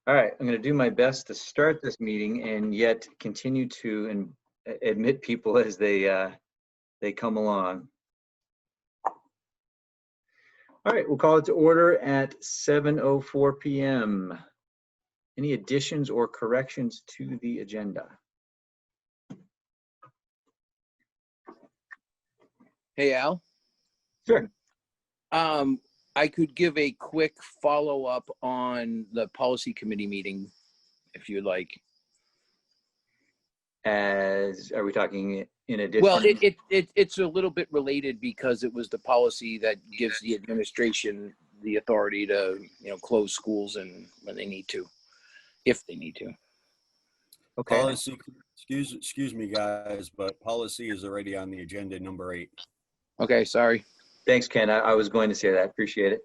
All right, I'm going to do my best to start this meeting and yet continue to admit people as they come along. All right, we'll call it to order at 7:04 p.m. Any additions or corrections to the agenda? Hey, Al. Sure. I could give a quick follow-up on the policy committee meeting, if you'd like. Are we talking in addition? Well, it's a little bit related because it was the policy that gives the administration the authority to, close schools and when they need to, if they need to. Okay. Policy, excuse me, guys, but policy is already on the agenda, number 8. Okay, sorry. Thanks, Ken. I was going to say that. Appreciate it.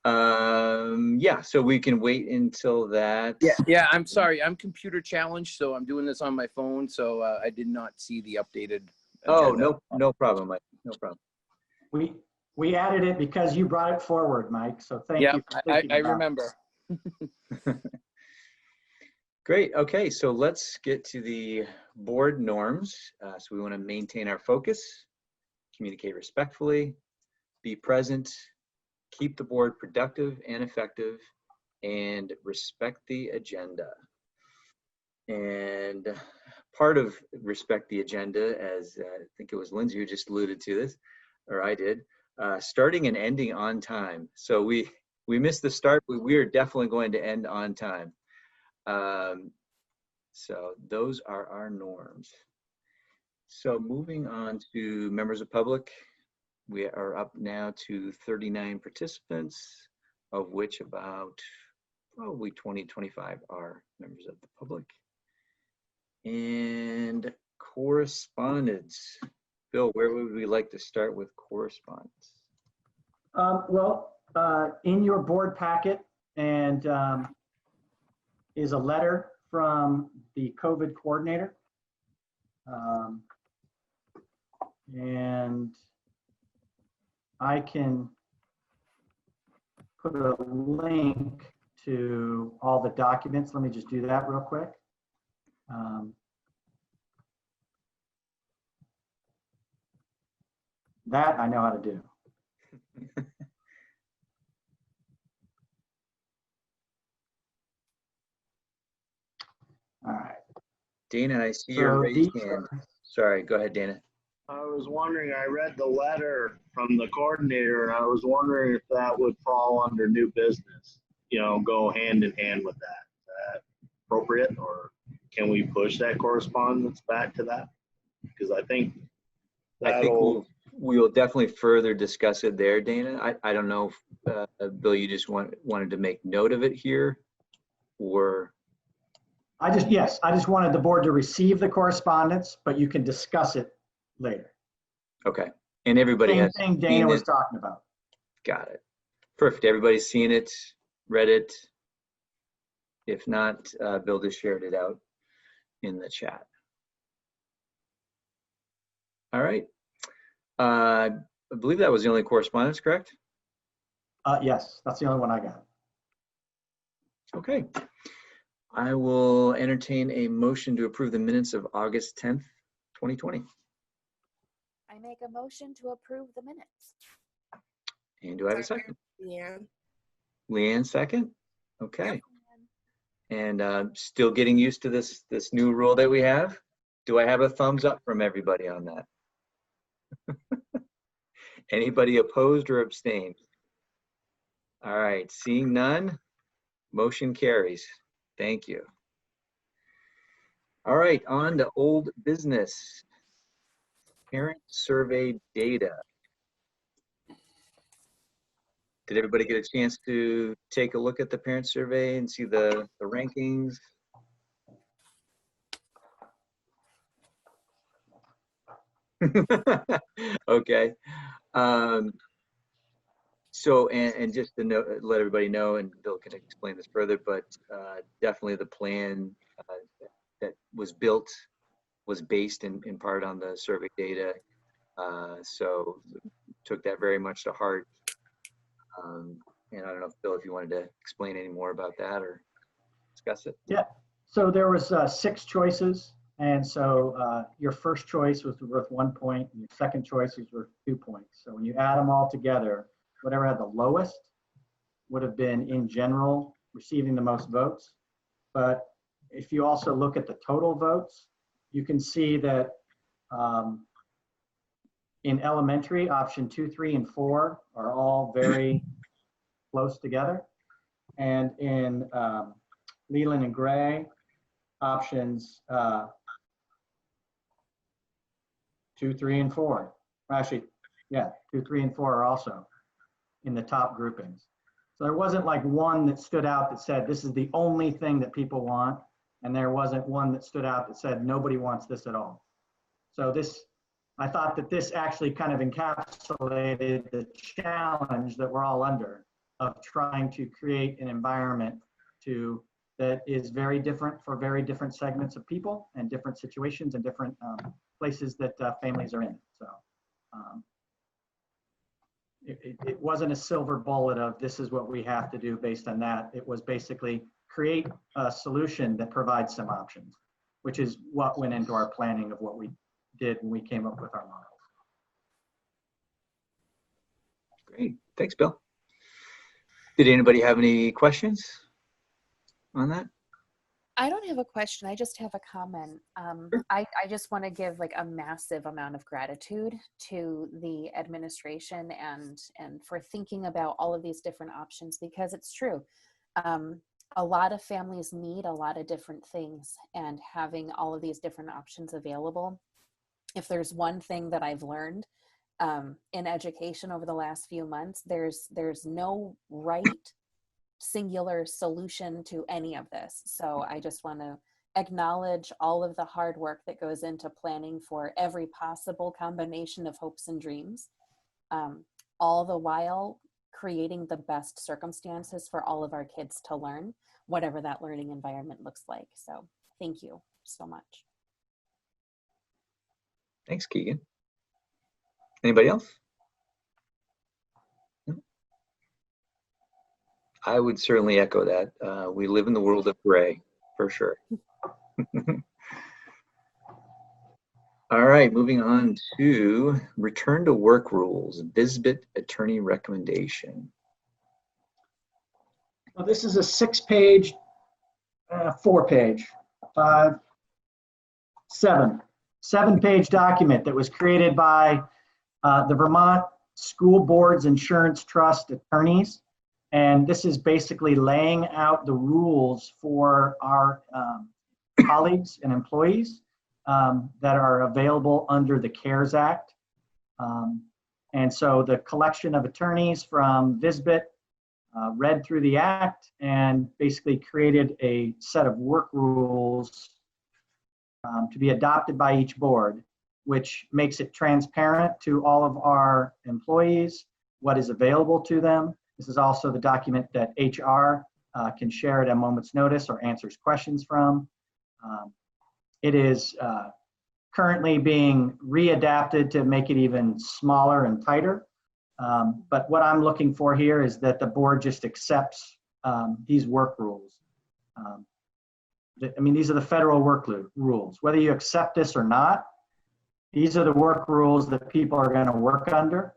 Yeah, so we can wait until that. Yeah. I'm sorry. I'm computer challenged, so I'm doing this on my phone. So I did not see the updated agenda. Oh, no problem, Mike. No problem. We added it because you brought it forward, Mike. So thank you. I remember. Great. Okay, so let's get to the board norms. So we want to maintain our focus, communicate respectfully, be present, keep the board productive and effective, and respect the agenda. And part of respect the agenda, as I think it was Lindsay who just alluded to this, or I did, starting and ending on time. So we missed the start, but we are definitely going to end on time. So those are our norms. So moving on to members of public, we are up now to 39 participants, of which about probably 20-25 are members of the public. And correspondence. Bill, where would we like to start with correspondence? In your board packet and is a letter from the COVID coordinator. And I can put a link to all the documents. Let me just do that real quick. That I know how to do. All right. Dana, I see your raised hand. Sorry, go ahead, Dana. I was wondering, I read the letter from the coordinator, and I was wondering if that would fall under new business, go hand in hand with that. Is that appropriate, or can we push that correspondence back to that? Because I think we will definitely further discuss it there, Dana. I don't know if, Bill, you just wanted to make note of it here, or? I just wanted the board to receive the correspondence, but you can discuss it later. Okay, and everybody has same thing Dana was talking about. Got it. Perfect. Everybody's seen it, read it. If not, Bill just shared it out in the chat. All right. I believe that was the only correspondence, correct? Yes, that's the only one I got. Okay. I will entertain a motion to approve the minutes of August 10th, 2020. I make a motion to approve the minutes. And do I have a second? Leanne. Leanne, second? Okay. Yep. And still getting used to this new rule that we have. Do I have a thumbs up from everybody on that? Anybody opposed or abstained? All right, seeing none, motion carries. Thank you. All right, on to old business. Parent survey data. Did everybody get a chance to take a look at the parent survey and see the rankings? Okay. So, and just to let everybody know, and Bill can explain this further, but definitely the plan that was built was based in part on the survey data. So took that very much to heart. And I don't know if Bill, if you wanted to explain any more about that or discuss it. Yeah. So there was 6 choices. And so your first choice was worth 1 point, and your second choice was worth 2 points. So when you add them all together, whatever had the lowest would have been, in general, receiving the most votes. But if you also look at the total votes, you can see that in elementary, option 2, 3, and 4 are all very close together. And in Leland and Gray, options 2, 3, and 4. Actually, yeah, 2, 3, and 4 are also in the top groupings. So there wasn't like one that stood out that said this is the only thing that people want, and there wasn't one that stood out that said nobody wants this at all. So this, I thought that this actually kind of encapsulated the challenge that we're all under of trying to create an environment that is very different for very different segments of people and different situations and different places that families are in. So it wasn't a silver bullet of this is what we have to do based on that. It was basically create a solution that provides some options, which is what went into our planning of what we did when we came up with our models. Great. Thanks, Bill. Did anybody have any questions on that? I don't have a question. I just have a comment. I just want to give like a massive amount of gratitude to the administration and for thinking about all of these different options, because it's true. A lot of families need a lot of different things, and having all of these different options available. If there's one thing that I've learned in education over the last few months, there's no right singular solution to any of this. So I just want to acknowledge all of the hard work that goes into planning for every possible combination of hopes and dreams, all the while creating the best circumstances for all of our kids to learn, whatever that learning environment looks like. So thank you so much. Thanks, Keegan. Anybody else? I would certainly echo that. We live in the world of gray, for sure. All right, moving on to return to work rules, VSBIT attorney recommendation. Well, this is a 6-page, 4-page, 5, 7-page document that was created by the Vermont School Boards Insurance Trust attorneys. And this is basically laying out the rules for our colleagues and employees that are available under the CARES Act. And so the collection of attorneys from VSBIT read through the act and basically created a set of work rules to be adopted by each board, which makes it transparent to all of our employees what is available to them. This is also the document that HR can share at a moment's notice or answers questions from. It is currently being readapted to make it even smaller and tighter. But what I'm looking for here is that the board just accepts these work rules. I mean, these are the federal work rules. Whether you accept this or not, these are the work rules that people are going to work under.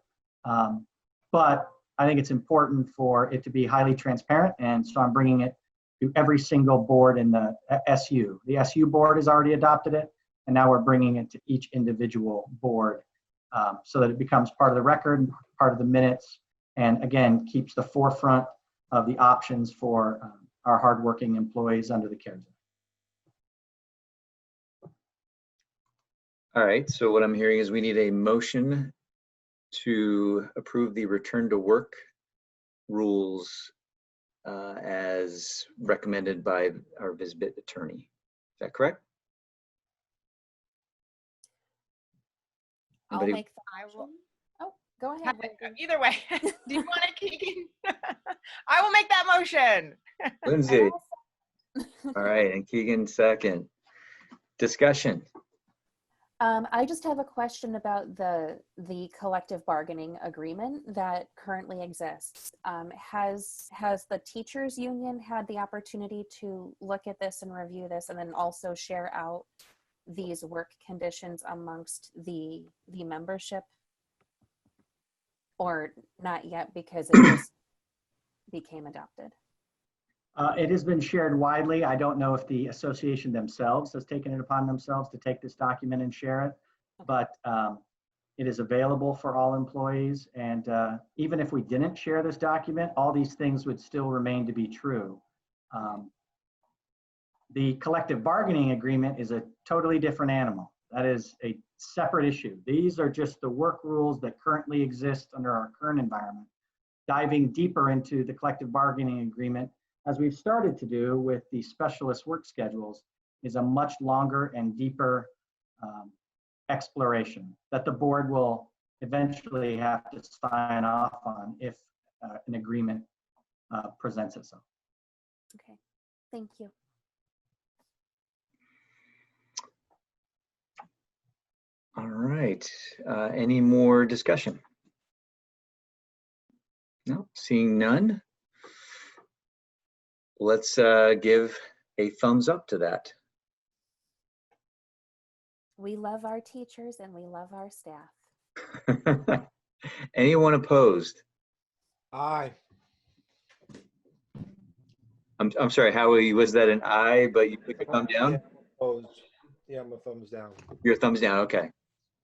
But I think it's important for it to be highly transparent, and so I'm bringing it to every single board in the SU. The SU board has already adopted it, and now we're bringing it to each individual board so that it becomes part of the record, part of the minutes, and again, keeps the forefront of the options for our hardworking employees under the CARES Act. All right, so what I'm hearing is we need a motion to approve the return to work rules as recommended by our VSBIT attorney. Is that correct? I'll Anybody? make the motion. Oh, go ahead. Either way, do you want to, Keegan? I will make that motion. Lindsay. All right, and Keegan second. Discussion. I just have a question about the collective bargaining agreement that currently exists. Has the teachers union had the opportunity to look at this and review this, and then also share out these work conditions amongst the membership, or not yet because it just became adopted? It has been shared widely. I don't know if the association themselves has taken it upon themselves to take this document and share it, but it is available for all employees. And even if we didn't share this document, all these things would still remain to be true. The collective bargaining agreement is a totally different animal. That is a separate issue. These are just the work rules that currently exist under our current environment. Diving deeper into the collective bargaining agreement, as we've started to do with the specialist work schedules, is a much longer and deeper exploration that the board will eventually have to sign off on if an agreement presents itself. Okay, thank you. All right. Any more discussion? No, seeing none. Let's give a thumbs up to that. We love our teachers and we love our staff. Anyone opposed? Aye. I'm sorry, Howie, was that an aye, but you put your thumb down? Yeah, opposed. Yeah, my thumbs down. Your thumb's down, okay.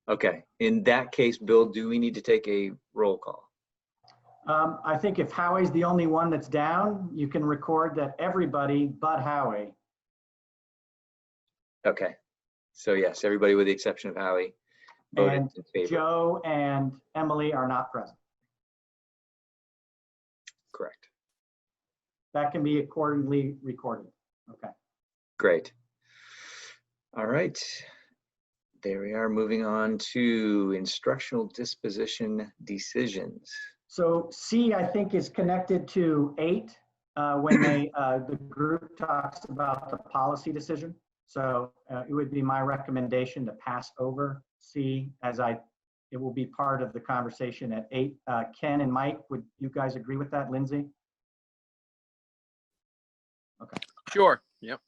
Okay, in that case, Bill, do we need to take a roll call? I think if Howie's the only one that's down, you can record that everybody but Howie. Okay, so yes, everybody with the exception of Howie voted And in favor. Joe and Emily are not present. Correct. That can be accordingly recorded. Okay. Great. All right. There we are, moving on to instructional disposition decisions. So C, I think, is connected to 8 when the group talks about the policy decision. So it would be my recommendation to pass over C it will be part of the conversation at 8. Ken and Mike, would you guys agree with that? Lindsay? Okay. Sure. Yep.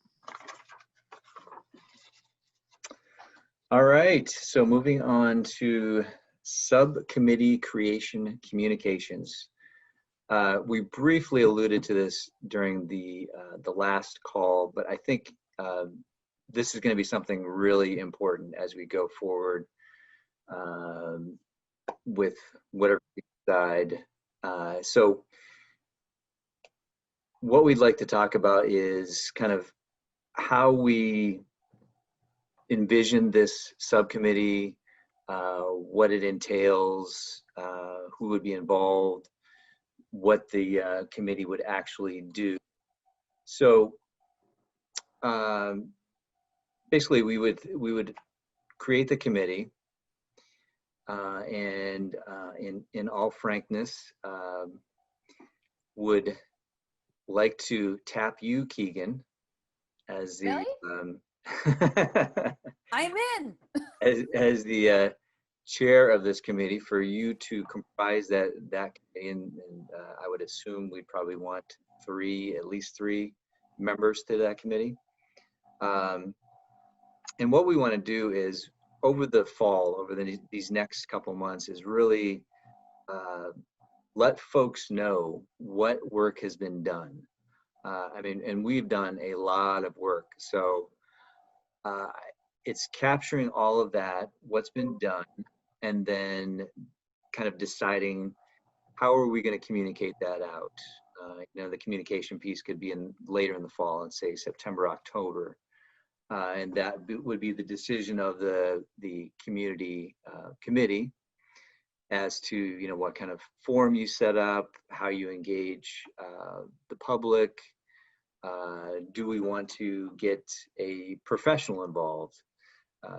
All right, so moving on to subcommittee creation communications. We briefly alluded to this during the last call, but I think this is going to be something really important as we go forward with whatever we decide. So what we'd like to talk about is kind of how we envision this subcommittee, what it entails, who would be involved, what the committee would actually do. So basically we would create the committee, and in all frankness, would like to tap you, Keegan, as the Really? I'm in. as the chair of this committee, for you to comprise that committee, and I would assume we'd probably want at least three members to that committee. And what we want to do is over the fall, over these next couple months, is really let folks know what work has been done. I mean, and we've done a lot of work. So it's capturing all of that, what's been done, and then kind of deciding how are we going to communicate that out. You know, the communication piece could be later in the fall, let's say September, October. And that would be the decision of the community committee as to, you know, what kind of forum you set up, how you engage the public. Do we want to get a professional involved,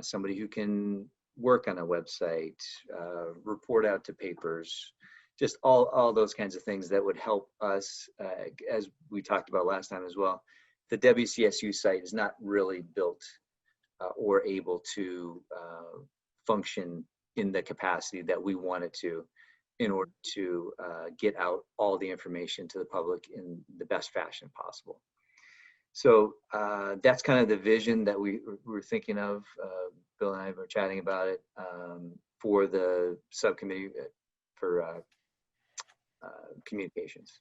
somebody who can work on a website, report out to papers, just all those kinds of things that would help us, as we talked about last time as well. The WCSU site is not really built or able to function in the capacity that we want it to, in order to get out all the information to the public in the best fashion possible. So that's kind of the vision that we were thinking of. Bill and I were chatting about it for the subcommittee for communications.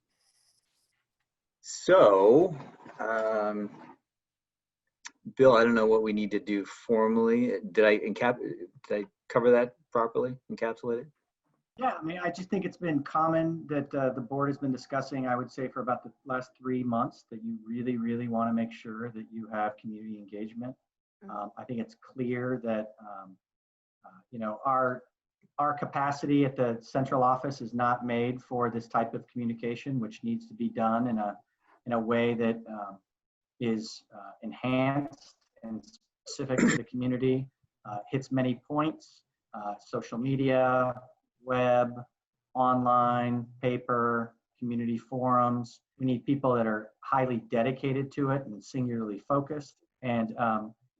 So, Bill, I don't know what we need to do formally. Did I cover that properly, encapsulate it? Yeah, I mean, I just think it's been common that the board has been discussing, I would say for about the last 3 months, that you really, really want to make sure that you have community engagement. I think it's clear that, you know, our capacity at the central office is not made for this type of communication, which needs to be done in a way that is enhanced and specific to the community, hits many points, social media, web, online, paper, community forums. We need people that are highly dedicated to it and singularly focused, and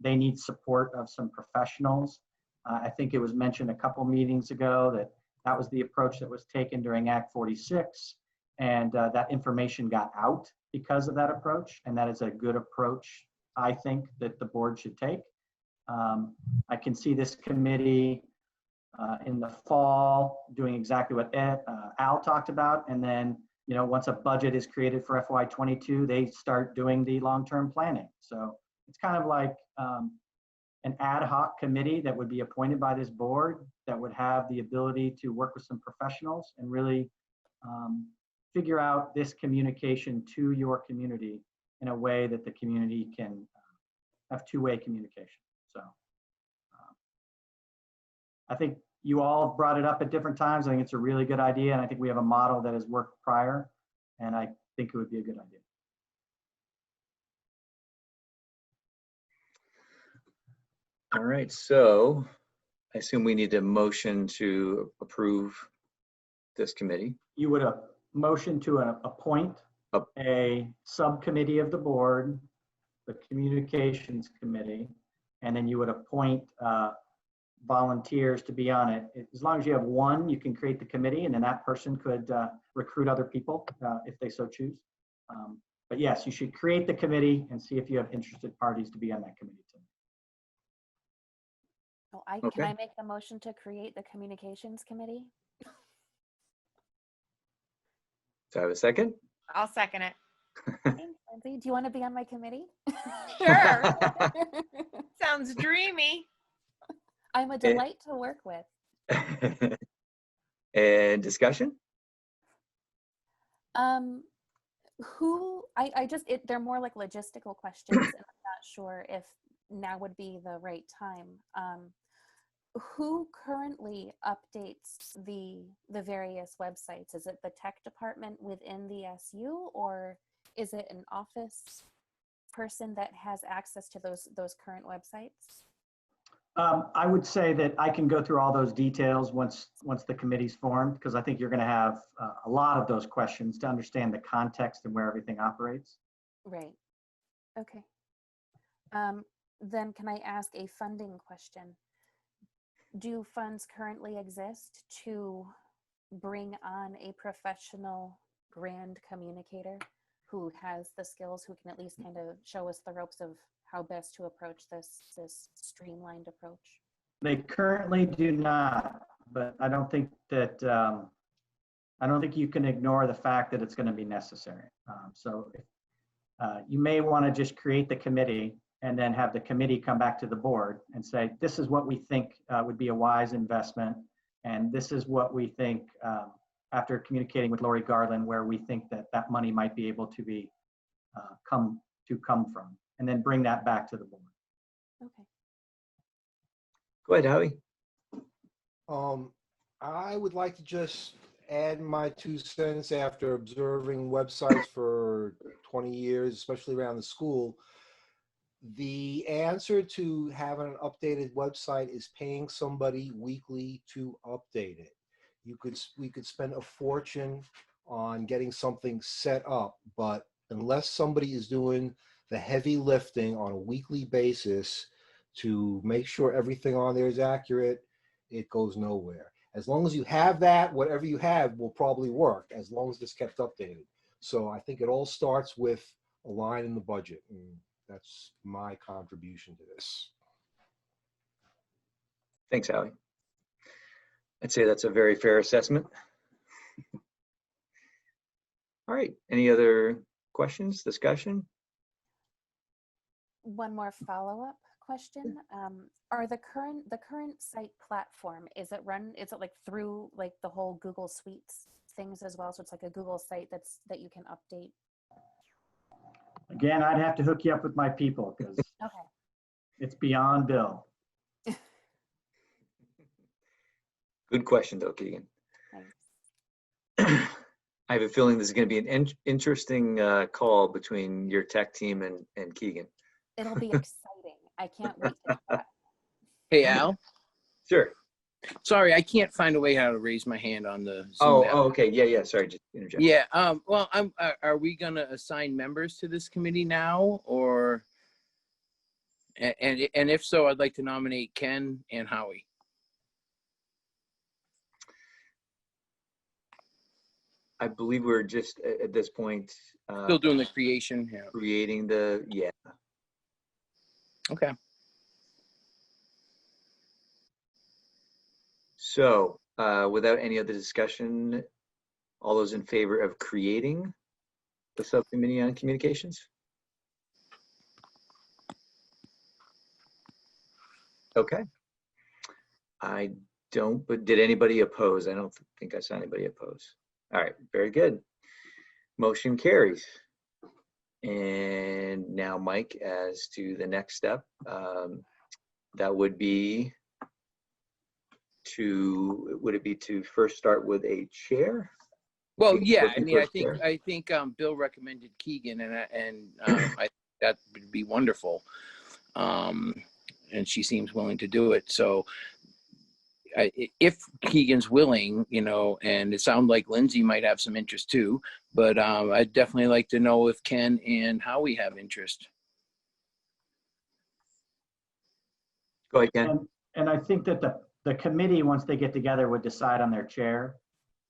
they need support of some professionals. I think it was mentioned a couple meetings ago that that was the approach that was taken during Act 46, and that information got out because of that approach, and that is a good approach, I think, that the board should take. I can see this committee in the fall doing exactly what Al talked about, and then, you know, once a budget is created for FY22, they start doing the long-term planning. So it's kind of like an ad hoc committee that would be appointed by this board that would have the ability to work with some professionals and really figure out this communication to your community in a way that the community can have two-way communication. So I think you all brought it up at different times. I think it's a really good idea, and I think we have a model that has worked prior, and I think it would be a good idea. All right, so I assume we need a motion to approve this committee. You would motion to appoint a subcommittee of the board, the communications committee, and then you would appoint volunteers to be on it. As long as you have one, you can create the committee, and then that person could recruit other people if they so choose. But yes, you should create the committee and see if you have interested parties to be on that committee too. Oh, can I make the motion to create the communications committee? Do I have a second? I'll second it. Thanks, Lindsay. Do you want to be on my committee? Sure. Sounds dreamy. I'm a delight to work with. And discussion? They're more like logistical questions, and I'm not sure if now would be the right time. Who currently updates the various websites? Is it the tech department within the SU, or is it an office person that has access to those current websites? I would say that I can go through all those details once the committee's formed, because I think you're going to have a lot of those questions to understand the context and where everything operates. Right. Okay. Then can I ask a funding question? Do funds currently exist to bring on a professional grand communicator who has the skills, who can at least kind of show us the ropes of how best to approach this streamlined approach? They currently do not, but I don't think that I don't think you can ignore the fact that it's going to be necessary. So you may want to just create the committee and then have the committee come back to the board and say, this is what we think would be a wise investment, and this is what we think, after communicating with Lori Garland, where we think that that money might be able to be come from, and then bring that back to the board. Okay. Go ahead, Howie. I would like to just add my 2 cents after observing websites for 20 years, especially around the school. The answer to having an updated website is paying somebody weekly to update it. We could spend a fortune on getting something set up, but unless somebody is doing the heavy lifting on a weekly basis to make sure everything on there is accurate, it goes nowhere. As long as you have that, whatever you have will probably work, as long as it's kept updated. So I think it all starts with a line in the budget, and that's my contribution to this. Thanks, Howie. I'd say that's a very fair assessment. All right, any other questions, discussion? One more follow-up question. Are the current site platform, is it like through like the whole Google Suites things as well? So it's like a Google site that you can update? Again, I'd have to hook you up with my people because Okay. it's beyond Bill. Good question though, Keegan. Thanks. I have a feeling this is going to be an interesting call between your tech team and Keegan. It'll be exciting. I can't wait to chat. Hey, Al. Sure. Sorry, I can't find a way how to raise my hand on the Zoom Oh, app. okay. Yeah. Sorry, just interject. Yeah. Well, are we gonna assign members to this committee now, or? And if so, I'd like to nominate Ken and Howie. I believe we're just at this point Still doing the creation. Yeah. creating the, yeah. Okay. So without any other discussion, all those in favor of creating the subcommittee on communications? Okay. I don't, but did anybody oppose? I don't think I saw anybody oppose. All right, very good. Motion carries. And now, Mike, as to the next step, that would be would it be to first start with a chair? Well, Keegan, yeah. what's I the mean, first chair? I think Bill recommended Keegan, and I think that would be wonderful. And she seems willing to do it. So, if Keegan's willing, and it sounds like Lindsay might have some interest too, but I'd definitely like to know if Ken and Howie have interest. Go ahead, Ken. And I think that the committee, once they get together, would decide on their chair.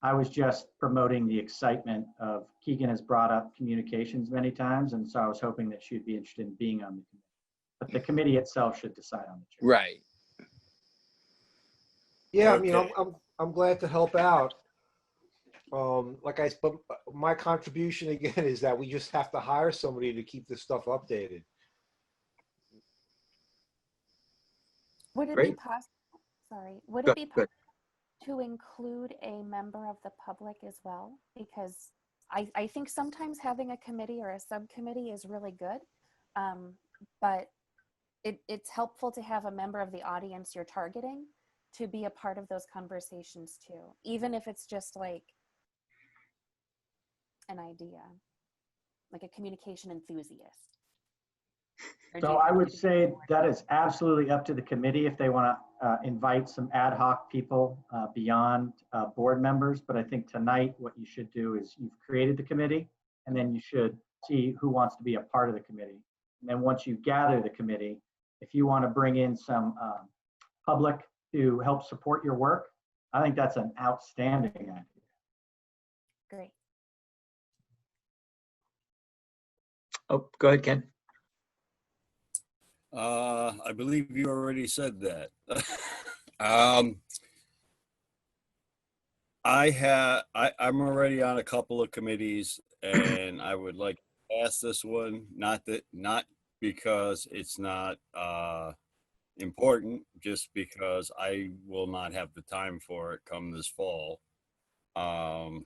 I was just promoting the excitement of Keegan has brought up communications many times, and so I was hoping that she'd be interested in being on the committee. But the committee itself should decide on the chair. Right. Yeah, I mean, Okay. I'm glad to help out. But my contribution again is that we just have to hire somebody to keep this stuff updated. Would it be Great. possible? Sorry. Would Go- it be go ahead. possible to include a member of the public as well? Because I think sometimes having a committee or a subcommittee is really good, but it's helpful to have a member of the audience you're targeting to be a part of those conversations too, even if it's just like an idea, like a communication enthusiast. Or do So you I think would it'd be say more- that is absolutely up to the committee if they want to invite some ad hoc people beyond board members. But I think tonight what you should do is you've created the committee, and then you should see who wants to be a part of the committee. And then once you gather the committee, if you want to bring in some public to help support your work, I think that's an outstanding idea. Great. Oh, go ahead, Ken. I believe you already said that. I'm already on a couple of committees, and I would like to ask this one, not because it's not important, just because I will not have the time for it come this fall. But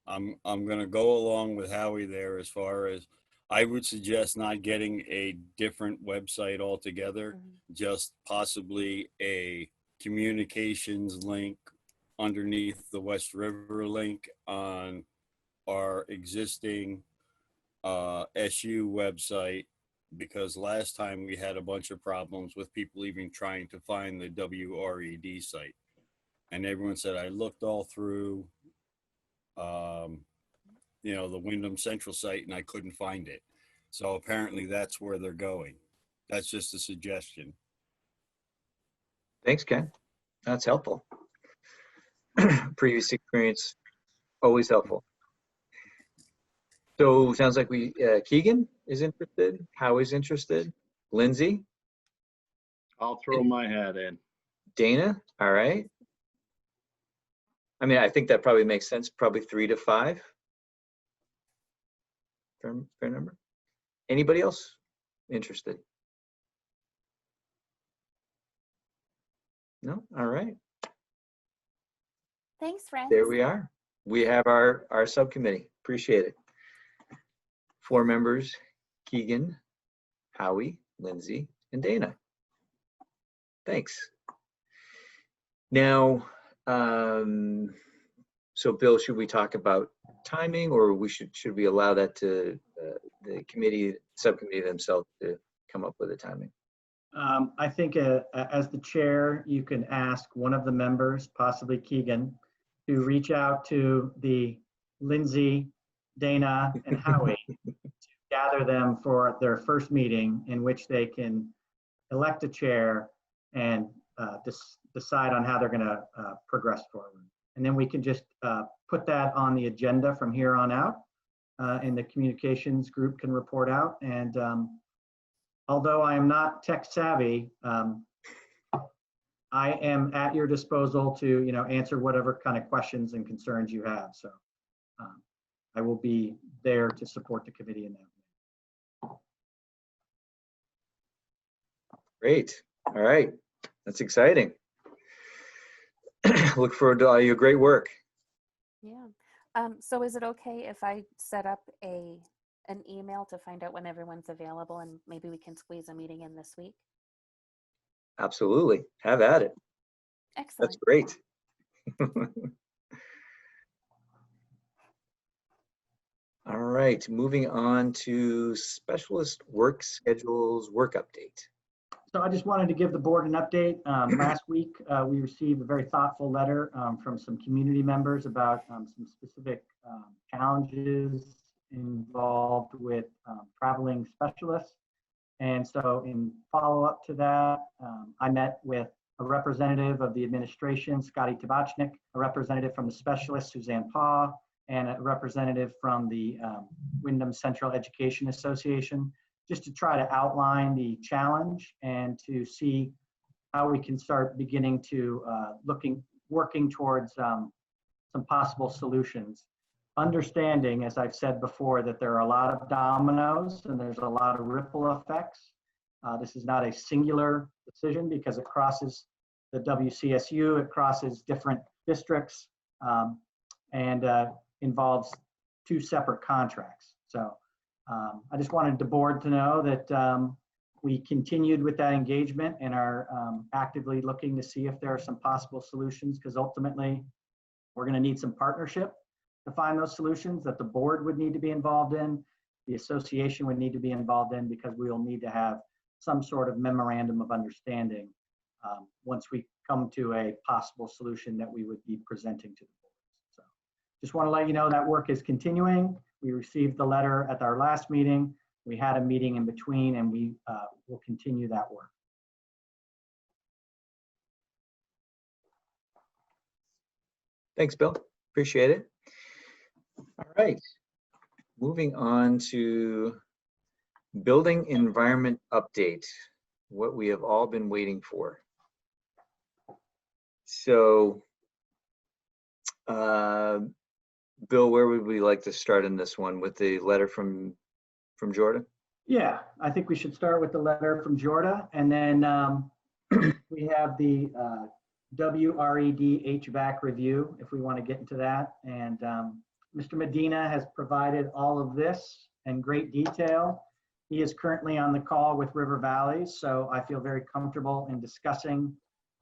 I'm gonna go along with Howie there as far as I would suggest not getting a different website altogether, just possibly a communications link underneath the West River link on our existing SU website, because last time we had a bunch of problems with people even trying to find the WRED site. And everyone said, I looked all through the Wyndham Central site and I couldn't find it. So apparently that's where they're going. That's just a suggestion. Thanks, Ken. That's helpful. Previous experience, always helpful. So sounds like we, Keegan is interested, Howie's interested, Lindsay, I'll throw my hat in. Dana, all right. I mean, I think that probably makes sense, probably 3 to 5. Fair number. Anybody else interested? No? All right. Thanks, friends. There we are. We have our subcommittee. Appreciate it. 4 members, Keegan, Howie, Lindsay, and Dana. Thanks. Now, so Bill, should we talk about timing, or should we allow that to the subcommittee themselves to come up with a timing? I think as the chair, you can ask one of the members, possibly Keegan, to reach out to the Lindsay, Dana, and Howie to gather them for their first meeting in which they can elect a chair and decide on how they're going to progress forward. And then we can just put that on the agenda from here on out, and the communications group can report out. And although I am not tech savvy, I am at your disposal to answer whatever kind of questions and concerns you have. So I will be there to support the committee in that. Great. All right. That's exciting. Look forward to all your great work. Yeah. So is it okay if I set up an email to find out when everyone's available, and maybe we can squeeze a meeting in this week? Absolutely. Have at it. Excellent. That's great. All right. Moving on to specialist work schedules, work update. So I just wanted to give the board an update. Last week, we received a very thoughtful letter from some community members about some specific challenges involved with traveling specialists. And so in follow-up to that, I met with a representative of the administration, Scotty Tabachnik, a representative from the specialist, Suzanne Paw, and a representative from the Wyndham Central Education Association, just to try to outline the challenge and to see how we can start beginning to working towards some possible solutions. Understanding, as I've said before, that there are a lot of dominoes and there's a lot of ripple effects. This is not a singular decision because it crosses the WCSU, it crosses different districts, and involves 2 separate contracts. So I just wanted the board to know that we continued with that engagement and are actively looking to see if there are some possible solutions, because ultimately we're going to need some partnership to find those solutions that the board would need to be involved in, the association would need to be involved in, because we will need to have some sort of memorandum of understanding once we come to a possible solution that we would be presenting to the board. So just want to let you know that work is continuing. We received the letter at our last meeting. We had a meeting in between, and we will continue that work. Thanks, Bill. Appreciate it. All right. Moving on to building environment update, what we have all been waiting for. So, Bill, where would we like to start in this one? With the letter from Jordan? Yeah, I think we should start with the letter from Jordan, and then we have the WRED HVAC review, if we want to get into that. And Mr. Medina has provided all of this in great detail. He is currently on the call with River Valleys, so I feel very comfortable in discussing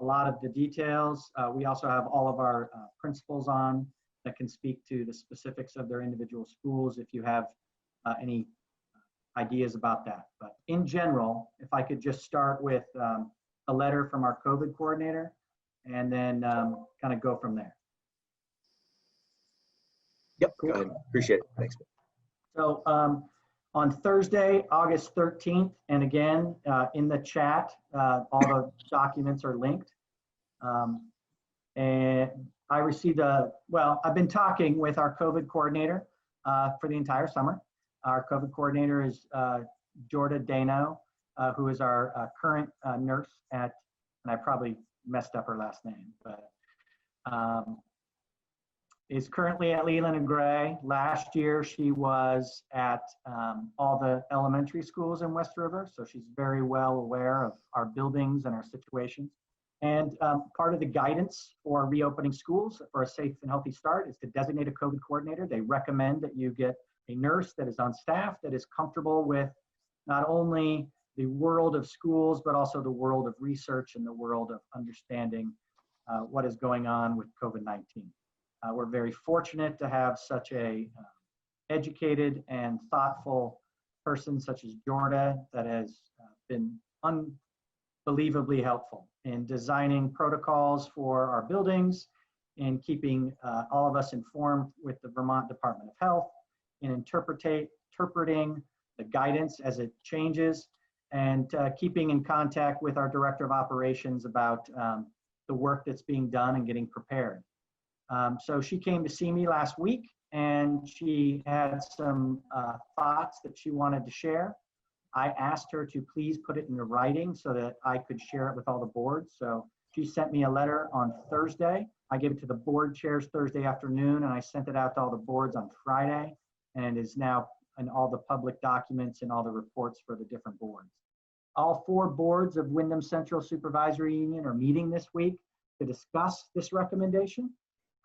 a lot of the details. We also have all of our principals on that can speak to the specifics of their individual schools if you have any ideas about that. But in general, if I could just start with a letter from our COVID coordinator and then kind of go from there. Yep, go ahead. Appreciate it. Thanks. So On Thursday, August 13th, and again, in the chat, all the documents are linked. And I received I've been talking with our COVID coordinator for the entire summer. Our COVID coordinator is Jorda Dano, who is our current nurse at, and I probably messed up her last name, but is currently at Leland and Gray. Last year, she was at all the elementary schools in West River, so she's very well aware of our buildings and our situations. And part of the guidance for reopening schools for a safe and healthy start is to designate a COVID coordinator. They recommend that you get a nurse that is on staff that is comfortable with not only the world of schools, but also the world of research and the world of understanding what is going on with COVID-19. We're very fortunate to have such a educated and thoughtful person such as Jorda that has been unbelievably helpful in designing protocols for our buildings, in keeping all of us informed with the Vermont Department of Health, in interpreting the guidance as it changes, and keeping in contact with our Director of Operations about the work that's being done and getting prepared. So she came to see me last week, and she had some thoughts that she wanted to share. I asked her to please put it into writing so that I could share it with all the boards. So she sent me a letter on Thursday. I gave it to the board chairs Thursday afternoon, and I sent it out to all the boards on Friday, and is now in all the public documents and all the reports for the different boards. All 4 boards of Wyndham Central Supervisory Union are meeting this week to discuss this recommendation.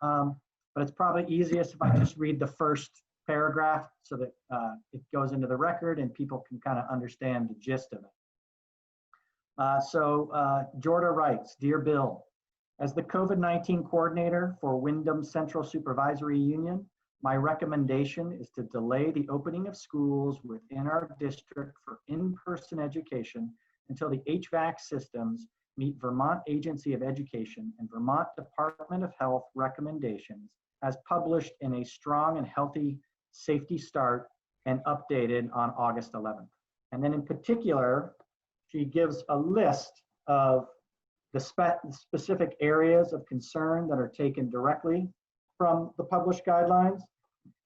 But it's probably easiest if I just read the first paragraph so that it goes into the record and people can kind of understand the gist of it. So Jorda writes, Dear Bill, as the COVID-19 coordinator for Wyndham Central Supervisory Union, my recommendation is to delay the opening of schools within our district for in-person education until the HVAC systems meet Vermont Agency of Education and Vermont Department of Health recommendations as published in a strong and healthy safety start and updated on August 11th. And then in particular, she gives a list of the specific areas of concern that are taken directly from the published guidelines.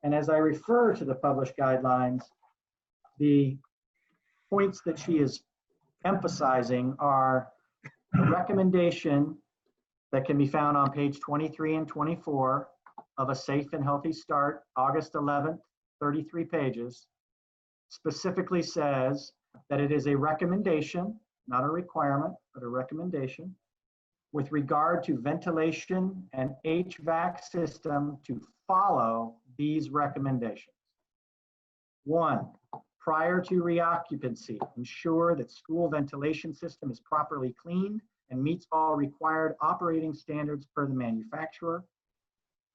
And as I refer to the published guidelines, the points that she is emphasizing are the recommendation that can be found on page 23 and 24 of A Safe and Healthy Start, August 11th, 33 pages, specifically says that it is a recommendation, not a requirement, but a recommendation, with regard to ventilation and HVAC system to follow these recommendations. 1, prior to reoccupancy, ensure that school ventilation system is properly cleaned and meets all required operating standards per the manufacturer.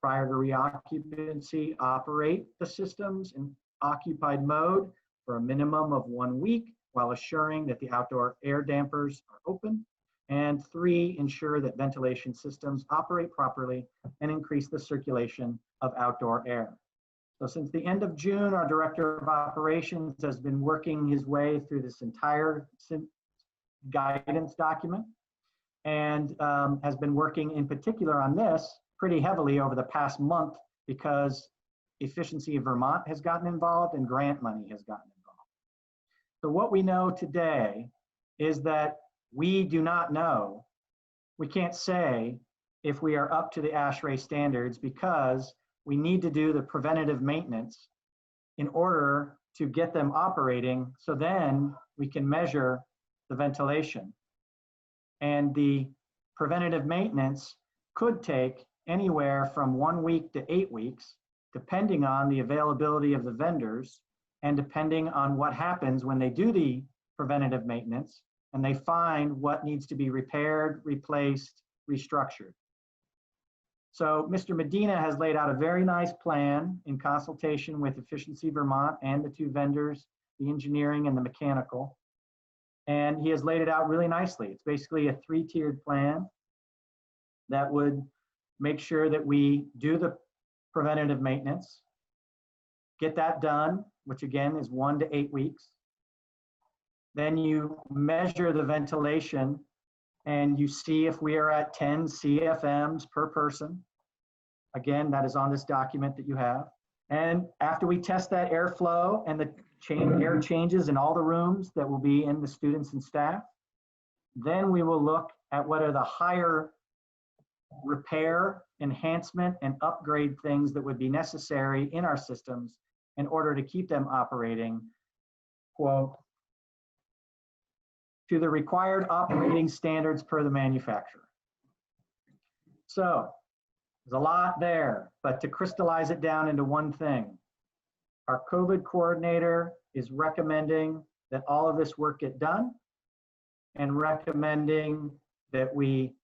Prior to reoccupancy, operate the systems in occupied mode for a minimum of 1 week while assuring that the outdoor air dampers are open. And 3, ensure that ventilation systems operate properly and increase the circulation of outdoor air. So since the end of June, our Director of Operations has been working his way through this entire guidance document and has been working in particular on this pretty heavily over the past month because Efficiency of Vermont has gotten involved and grant money has gotten involved. So what we know today is that we do not know, we can't say if we are up to the ASHRAE standards because we need to do the preventative maintenance in order to get them operating so then we can measure the ventilation. And the preventative maintenance could take anywhere from 1 week to 8 weeks, depending on the availability of the vendors and depending on what happens when they do the preventative maintenance and they find what needs to be repaired, replaced, restructured. So Mr. Medina has laid out a very nice plan in consultation with Efficiency Vermont and the 2 vendors, the engineering and the mechanical. And he has laid it out really nicely. It's basically a 3-tiered plan that would make sure that we do the preventative maintenance, get that done, which again is 1 to 8 weeks. Then you measure the ventilation and you see if we are at 10 CFMs per person. Again, that is on this document that you have. And after we test that airflow and the air changes in all the rooms that will be in the students and staff, then we will look at what are the higher repair, enhancement, and upgrade things that would be necessary in our systems in order to keep them operating, quote, to the required operating standards per the manufacturer. So there's a lot there, but to crystallize it down into one thing, our COVID coordinator is recommending that all of this work get done and recommending that we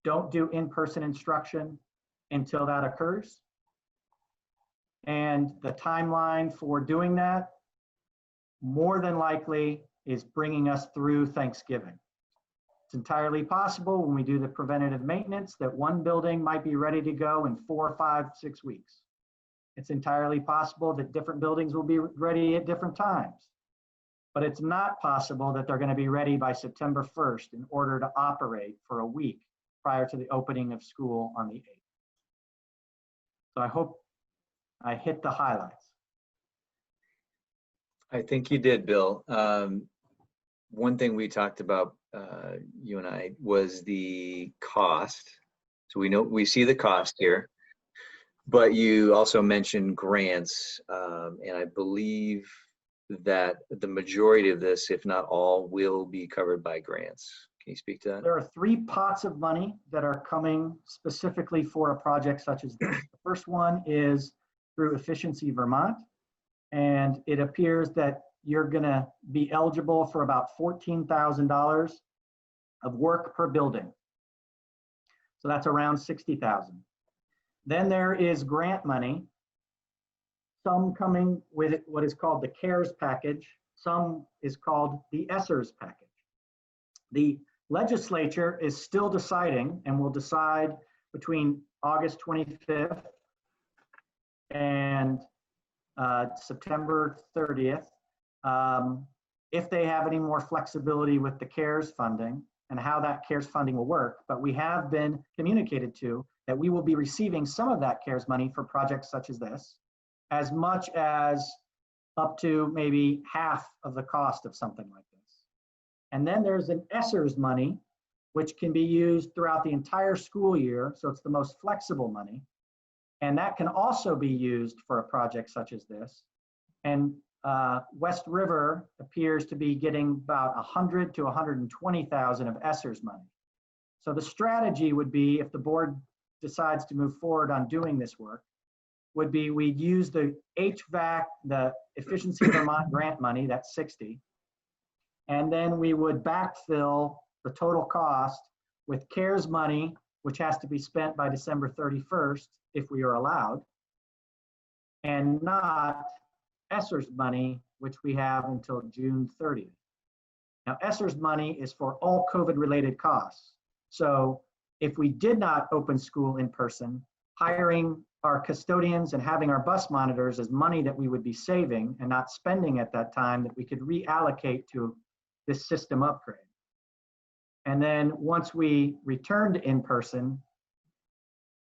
don't do in-person instruction until that occurs. And the timeline for doing that, more than likely, is bringing us through Thanksgiving. It's entirely possible when we do the preventative maintenance that one building might be ready to go in 4, 5, 6 weeks. It's entirely possible that different buildings will be ready at different times. But it's not possible that they're going to be ready by September 1st in order to operate for a week prior to the opening of school on the 8th. So I hope I hit the highlights. I think you did, Bill. One thing we talked about, you and I, was the cost. So we see the cost here, but you also mentioned grants, and I believe that the majority of this, if not all, will be covered by grants. Can you speak to that? There are 3 pots of money that are coming specifically for a project such as this. The first one is through Efficiency Vermont, and it appears that you're going to be eligible for about $14,000 of work per building. So that's around $60,000. Then there is grant money, some coming with what is called the CARES package, some is called the ESSERS package. The legislature is still deciding and will decide between August 25th and September 30th if they have any more flexibility with the CARES funding and how that CARES funding will work. But we have been communicated to that we will be receiving some of that CARES money for projects such as this, as much as up to maybe half of the cost of something like this. And then there's an ESSERS money, which can be used throughout the entire school year. So it's the most flexible money. And that can also be used for a project such as this. And West River appears to be getting about 100 to 120,000 of ESSERS money. So the strategy would be, if the board decides to move forward on doing this work, would be we'd use the HVAC, the Efficiency Vermont grant money, that's 60, and then we would backfill the total cost with CARES money, which has to be spent by December 31st if we are allowed, and not ESSERS money, which we have until June 30th. Now, ESSERS money is for all COVID-related costs. So if we did not open school in person, hiring our custodians and having our bus monitors is money that we would be saving and not spending at that time that we could reallocate to this system upgrade. And then once we return to in person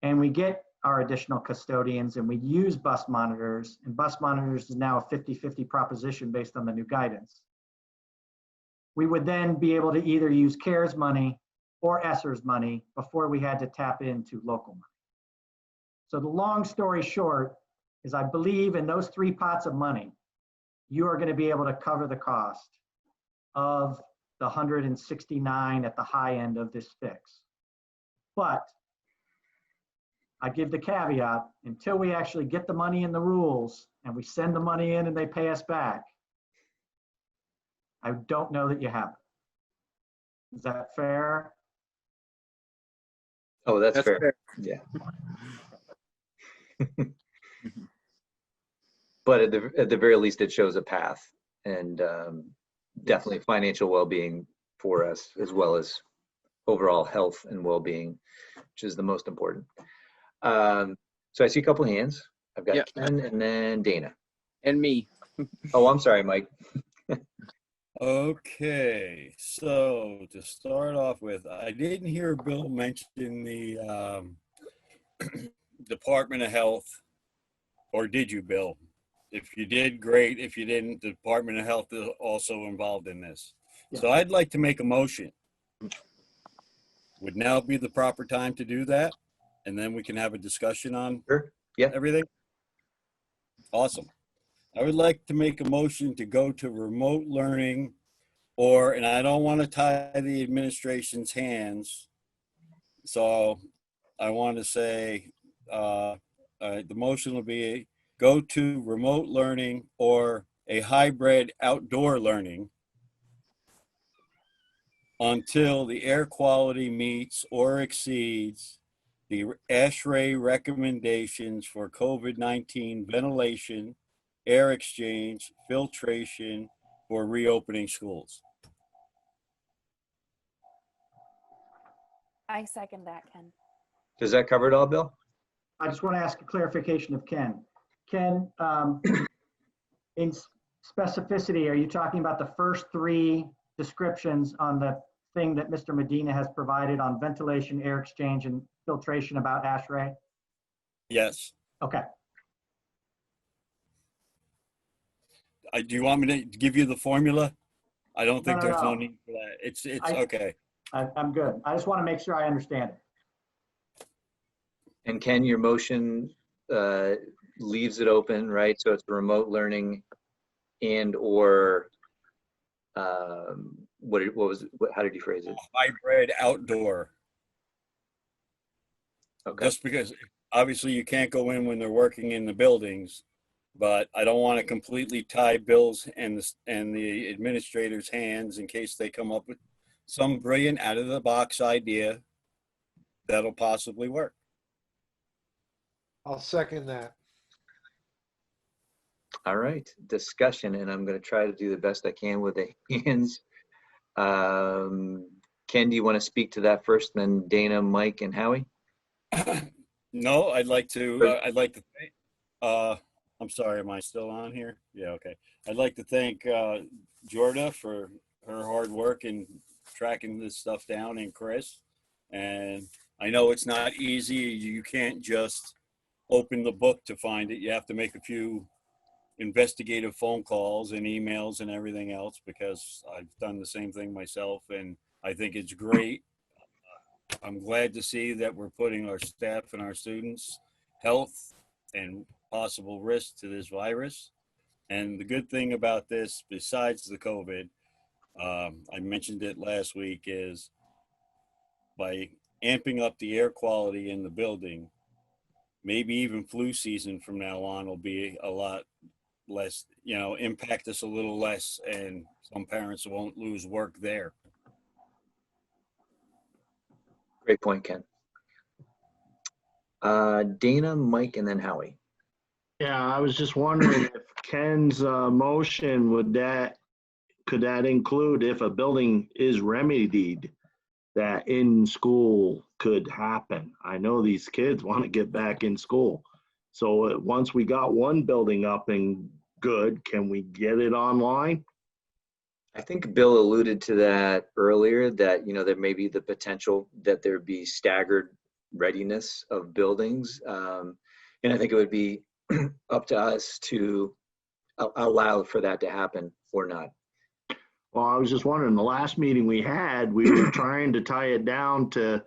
and we get our additional custodians and we use bus monitors, and bus monitors is now a 50-50 proposition based on the new guidance, we would then be able to either use CARES money or ESSERS money before we had to tap into local money. So the long story short is, I believe in those 3 pots of money, you are going to be able to cover the cost of the 169 at the high end of this fix. But I give the caveat, until we actually get the money in the rules and we send the money in and they pay us back, I don't know that you have it. Is that fair? Oh, that's fair. Yeah. But at the very least, it shows a path, and definitely financial well-being for us, as well as overall health and well-being, which is the most important. So I see a couple hands. I've got Yep. Ken and then Dana. And me. Oh, I'm sorry, Mike. Okay, so to start off with, I didn't hear Bill mention the Department of Health, or did you, Bill? If you did, great. If you didn't, the Department of Health is also involved in this. Yeah. So I'd like to make a motion. Would now be the proper time to do that? And then we can have a discussion on Sure. Yeah. everything? Awesome. I would like to make a motion to go to remote learning, or, and I don't want to tie the administration's hands. So I want to say the motion will be go to remote learning or a hybrid outdoor learning until the air quality meets or exceeds the ASHRAE recommendations for COVID-19 ventilation, air exchange, filtration for reopening schools. I second that, Ken. Does that cover it all, Bill? I just want to ask a clarification of Ken. Ken, in specificity, are you talking about the first three descriptions on the thing that Mr. Medina has provided on ventilation, air exchange, and filtration about ASHRAE? Yes. Okay. Do you want me to give you the formula? I don't think No, there's no no. need for that. It's I- okay. I'm good. I just want to make sure I understand it. And Ken, your motion leaves it open, right? So it's remote learning and or how did you phrase it? Hybrid outdoor. Okay. Just because obviously you can't go in when they're working in the buildings, but I don't want to completely tie Bill's and the administrator's hands in case they come up with some brilliant out of the box idea that'll possibly work. I'll second that. All right, discussion, and I'm going to try to do the best I can with the hands. Ken, do you want to speak to that first, then Dana, Mike, and Howie? No, I'd like to thank, I'm sorry, am I still on here? Yeah, okay. I'd like to thank Jorda for her hard work in tracking this stuff down, and Chris. And I know it's not easy. You can't just open the book to find it. You have to make a few investigative phone calls and emails and everything else, because I've done the same thing myself, and I think it's great. I'm glad to see that we're putting our staff and our students' health and possible risk to this virus. And the good thing about this, besides the COVID, I mentioned it last week, is by amping up the air quality in the building, maybe even flu season from now on will be a lot less, impact us a little less, and some parents won't lose work there. Great point, Ken. Dana, Mike, and then Howie. Yeah, I was just wondering if Ken's motion, could that include if a building is remedied, that in school could happen? I know these kids want to get back in school. So once we got one building up and good, can we get it online? I think Bill alluded to that earlier, that, there may be the potential that there be staggered readiness of buildings. And I think it would be up to us to allow for that to happen or not. Well, I was just wondering, the last meeting we had, we were trying to tie it down to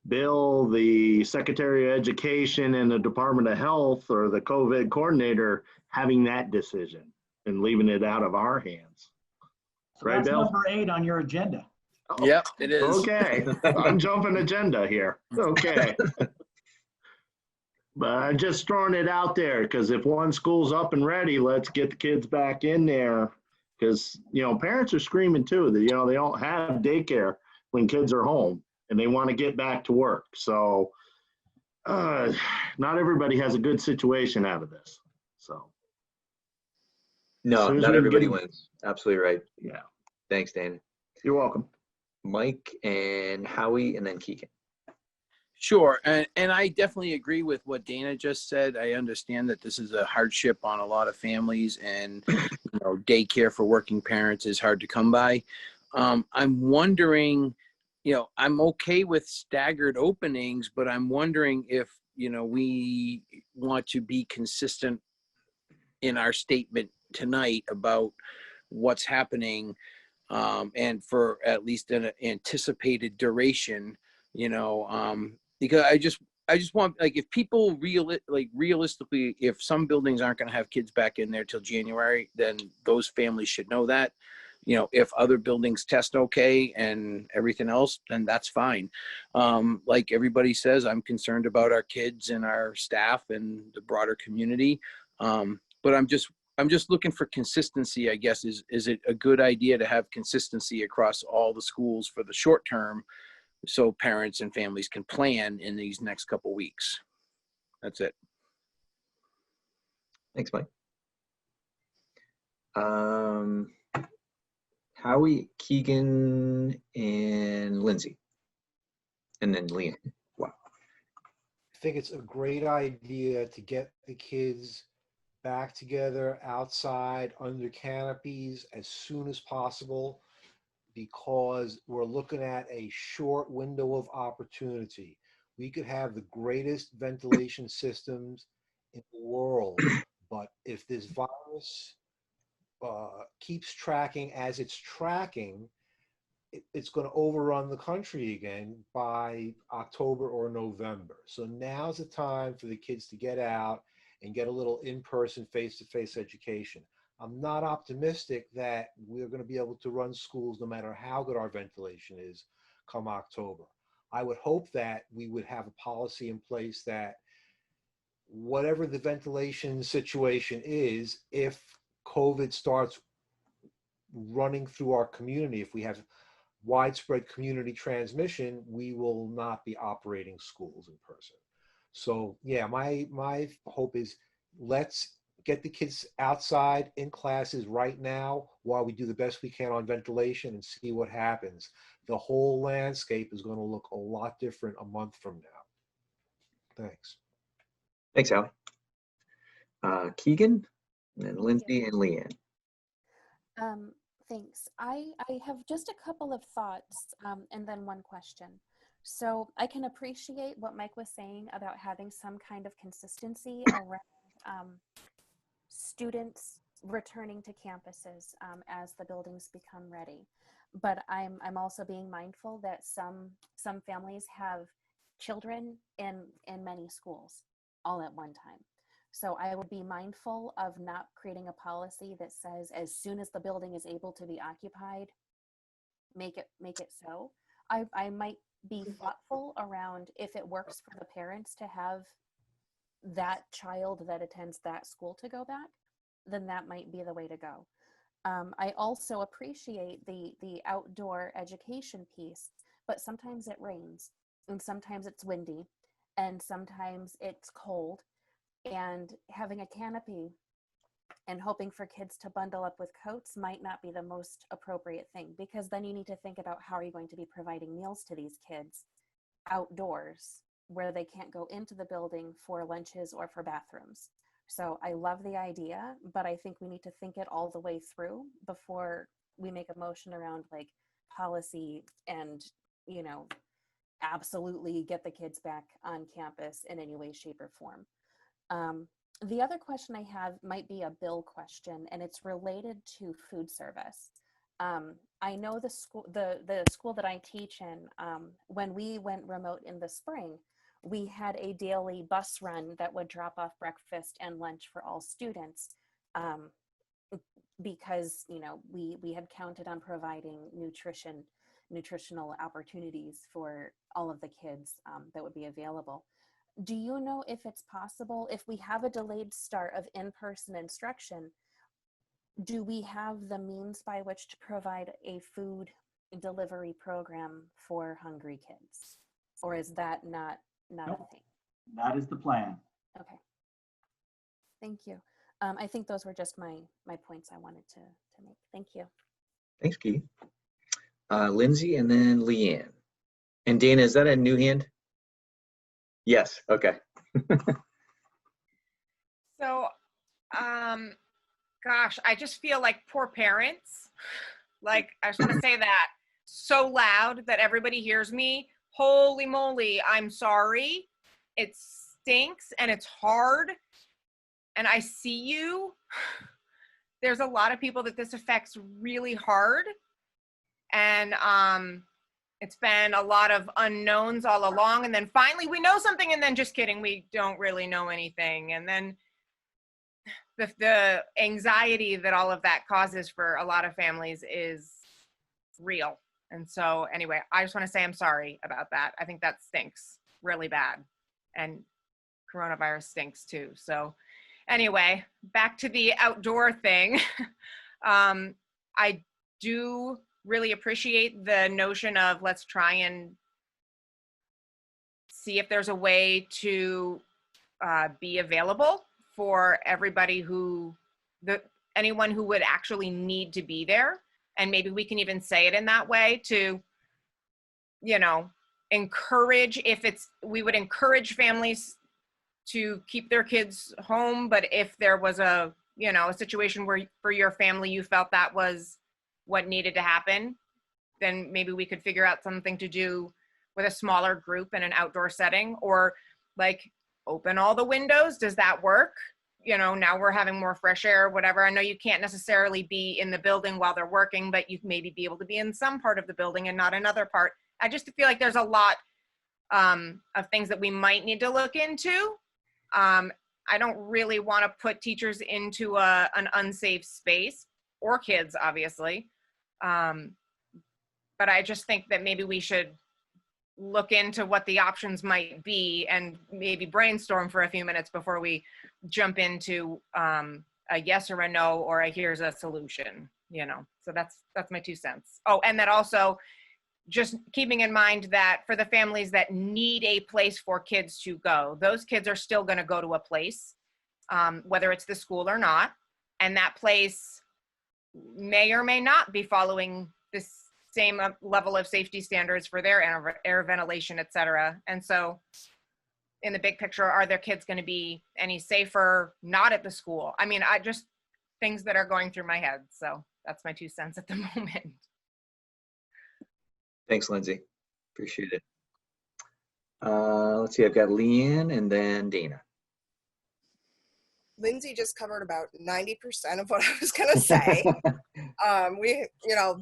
Bill, the Secretary of Education, and the Department of Health, or the COVID coordinator, having that decision and leaving it out of our hands. So Right, that's Bill? number 8 on your agenda. Yep, it is. Okay, I'm jumping agenda here. Okay. But I'm just throwing it out there, because if one school's up and ready, let's get the kids back in there. Because, parents are screaming too, that, they don't have daycare when kids are home and they want to get back to work. So not everybody has a good situation out of this. So. No, soon as not we everybody get- wins. Absolutely right. Yeah, Thanks, Dana. you're welcome. Mike and Howie, and then Keegan. Sure, and I definitely agree with what Dana just said. I understand that this is a hardship on a lot of families, and daycare for working parents is hard to come by. I'm wondering, I'm okay with staggered openings, but I'm wondering if we want to be consistent in our statement tonight about what's happening, and for at least an anticipated duration, because I just want, like, if people realistically, if some buildings aren't going to have kids back in there till January, then those families should know that. If other buildings test okay and everything else, then that's fine. Like everybody says, I'm concerned about our kids and our staff and the broader community. But I'm just looking for consistency, I guess. Is it a good idea to have consistency across all the schools for the short term, so parents and families can plan in these next couple weeks? That's it. Thanks, Mike. Howie, Keegan, and Lindsay. And then Leanne. Wow. I think it's a great idea to get the kids back together outside under canopies as soon as possible, because we're looking at a short window of opportunity. We could have the greatest ventilation systems in the world, but if this virus keeps tracking as it's tracking, it's going to overrun the country again by October or November. So now's the time for the kids to get out and get a little in-person, face-to-face education. I'm not optimistic that we're going to be able to run schools no matter how good our ventilation is come October. I would hope that we would have a policy in place that whatever the ventilation situation is, if COVID starts running through our community, if we have widespread community transmission, we will not be operating schools in person. So yeah, my hope is let's get the kids outside in classes right now while we do the best we can on ventilation and see what happens. The whole landscape is going to look a lot different a month from now. Thanks. Thanks, Howie. Keegan, and then Lindsay and Leanne. Thanks. I have just a couple of thoughts and then one question. So I can appreciate what Mike was saying about having some kind of consistency around students returning to campuses as the buildings become ready. But I'm also being mindful that some families have children in many schools all at one time. So I would be mindful of not creating a policy that says as soon as the building is able to be occupied, make it so. I might be thoughtful around if it works for the parents to have that child that attends that school to go back, then that might be the way to go. I also appreciate the outdoor education piece, but sometimes it rains and sometimes it's windy and sometimes it's cold. And having a canopy and hoping for kids to bundle up with coats might not be the most appropriate thing, because then you need to think about how are you going to be providing meals to these kids outdoors where they can't go into the building for lunches or for bathrooms. So I love the idea, but I think we need to think it all the way through before we make a motion around like policy and, absolutely get the kids back on campus in any way, shape, or form. The other question I have might be a bill question, and it's related to food service. I know the school that I teach in, when we went remote in the spring, we had a daily bus run that would drop off breakfast and lunch for all students, because we had counted on providing nutritional opportunities for all of the kids that would be available. Do you know if it's possible, if we have a delayed start of in-person instruction, do we have the means by which to provide a food delivery program for hungry kids? Or is that not Nope. a thing? That is the plan. Okay. Thank you. I think those were just my points I wanted to make. Thank you. Thanks, Keegan. Lindsay, and then Leanne. And Dana, is that a new hand? Yes, okay. So, gosh, I just feel like poor parents. Like, I just want to say that so loud that everybody hears me. Holy moly, I'm sorry. It stinks and it's hard. And I see you. There's a lot of people that this affects really hard. And it's been a lot of unknowns all along. And then finally we know something, and then just kidding, we don't really know anything. And then the anxiety that all of that causes for a lot of families is real. And so anyway, I just want to say I'm sorry about that. I think that stinks really bad. And coronavirus stinks too. So anyway, back to the outdoor thing. I do really appreciate the notion of let's try and see if there's a way to be available for everybody anyone who would actually need to be there. And maybe we can even say it in that way to, encourage, we would encourage families to keep their kids home. But if there was a situation where for your family, you felt that was what needed to happen, then maybe we could figure out something to do with a smaller group in an outdoor setting, or like open all the windows. Does that work? Now we're having more fresh air, whatever. I know you can't necessarily be in the building while they're working, but you maybe be able to be in some part of the building and not another part. I just feel like there's a lot of things that we might need to look into. I don't really want to put teachers into an unsafe space, or kids, obviously. But I just think that maybe we should look into what the options might be and maybe brainstorm for a few minutes before we jump into a yes or a no, or a here's a solution, so that's my 2 cents. Oh, and that also just keeping in mind that for the families that need a place for kids to go, those kids are still going to go to a place, whether it's the school or not. And that place may or may not be following this same level of safety standards for their air ventilation, et cetera. And so in the big picture, are their kids going to be any safer not at the school? I mean, things that are going through my head. So that's my 2 cents at the moment. Thanks, Lindsay. Appreciate it. Let's see, I've got Leanne and then Dana. Lindsay just covered about 90% of what I was going to say.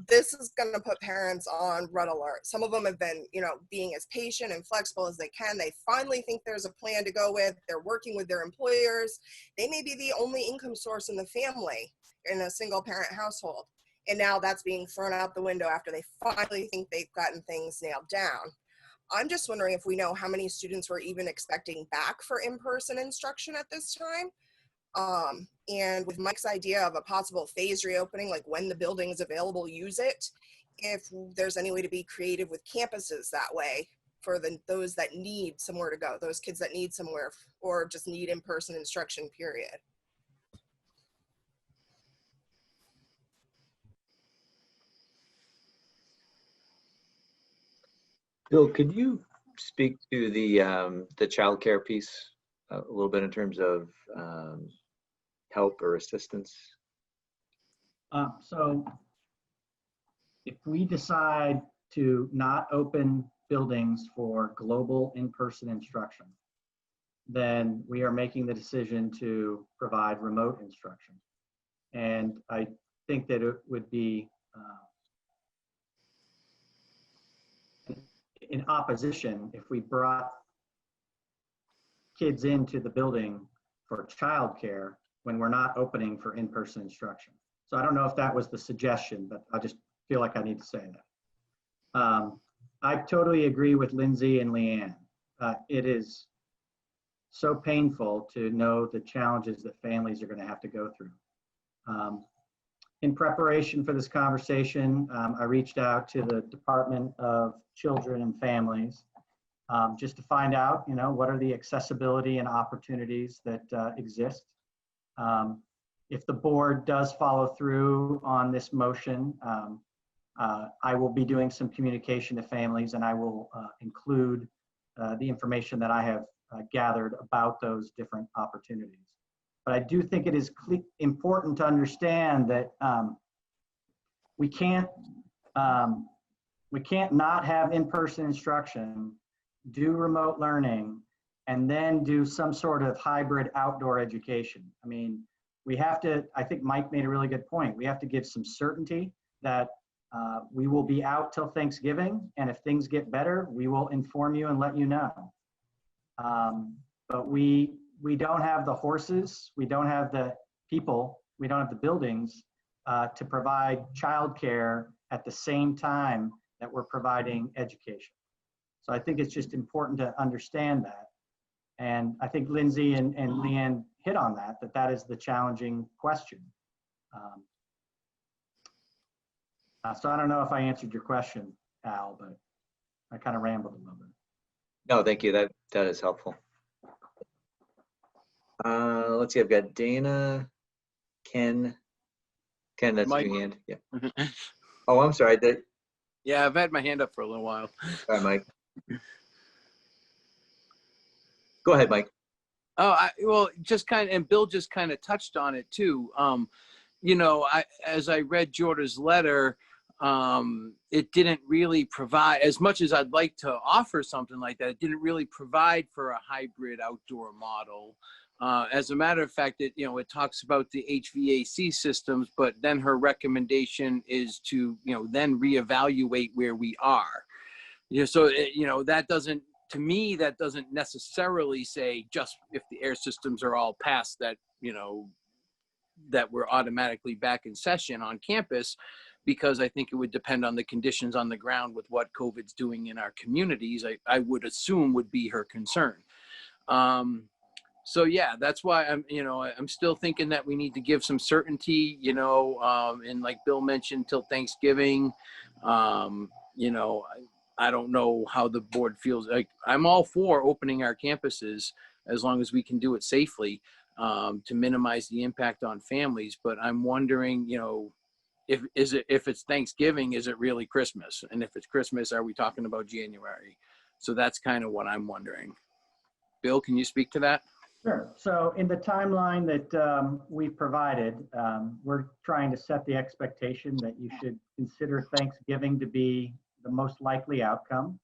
This is going to put parents on red alert. Some of them have been, being as patient and flexible as they can. They finally think there's a plan to go with. They're working with their employers. They may be the only income source in the family in a single parent household. And now that's being thrown out the window after they finally think they've gotten things nailed down. I'm just wondering if we know how many students we're even expecting back for in-person instruction at this time. And with Mike's idea of a possible phase reopening, like when the building is available, use it. If there's any way to be creative with campuses that way for those that need somewhere to go, those kids that need somewhere or just need in-person instruction, period. Bill, could you speak to the childcare piece a little bit in terms of help or assistance? So if we decide to not open buildings for global in-person instruction, then we are making the decision to provide remote instruction. And I think that it would be in opposition if we brought kids into the building for childcare when we're not opening for in-person instruction. So I don't know if that was the suggestion, but I just feel like I need to say that. I totally agree with Lindsay and Leanne. It is so painful to know the challenges that families are going to have to go through. In preparation for this conversation, I reached out to the Department of Children and Families just to find out, what are the accessibility and opportunities that exist. If the board does follow through on this motion, I will be doing some communication to families, and I will include the information that I have gathered about those different opportunities. But I do think it is important to understand that we can't not have in-person instruction, do remote learning, and then do some sort of hybrid outdoor education. I mean, we have to, I think Mike made a really good point. We have to give some certainty that we will be out till Thanksgiving, and if things get better, we will inform you and let you know. But we don't have the horses, we don't have the people, we don't have the buildings to provide childcare at the same time that we're providing education. So I think it's just important to understand that. And I think Lindsay and Leanne hit on that is the challenging question. So I don't know if I answered your question, Al, but I kind of rambled a little bit. No, thank you. That is helpful. Let's see. I've got Dana, Ken. Ken, that's Mike. your hand. Yeah. Oh, I'm sorry. Yeah, I've had my hand up for a little while. All right, Mike. Go ahead, Mike. Oh, well, just kind of, and Bill just kind of touched on it too. You know, as I read Jorda's letter, it didn't really provide, as much as I'd like to offer something like that, it didn't really provide for a hybrid outdoor model. As a matter of fact, it talks about the HVAC systems, but then her recommendation is to, then reevaluate where we are. So, that doesn't, to me, that doesn't necessarily say just if the air systems are all passed that, that we're automatically back in session on campus, because I think it would depend on the conditions on the ground with what COVID's doing in our communities, I would assume would be her concern. So yeah, that's why I'm still thinking that we need to give some certainty, and like Bill mentioned, till Thanksgiving. I don't know how the board feels. Like, I'm all for opening our campuses as long as we can do it safely, to minimize the impact on families. But I'm wondering, if it's Thanksgiving, is it really Christmas? And if it's Christmas, are we talking about January? So that's kind of what I'm wondering. Bill, can you speak to that? Sure. So in the timeline that we've provided, we're trying to set the expectation that you should consider Thanksgiving to be the most likely outcome.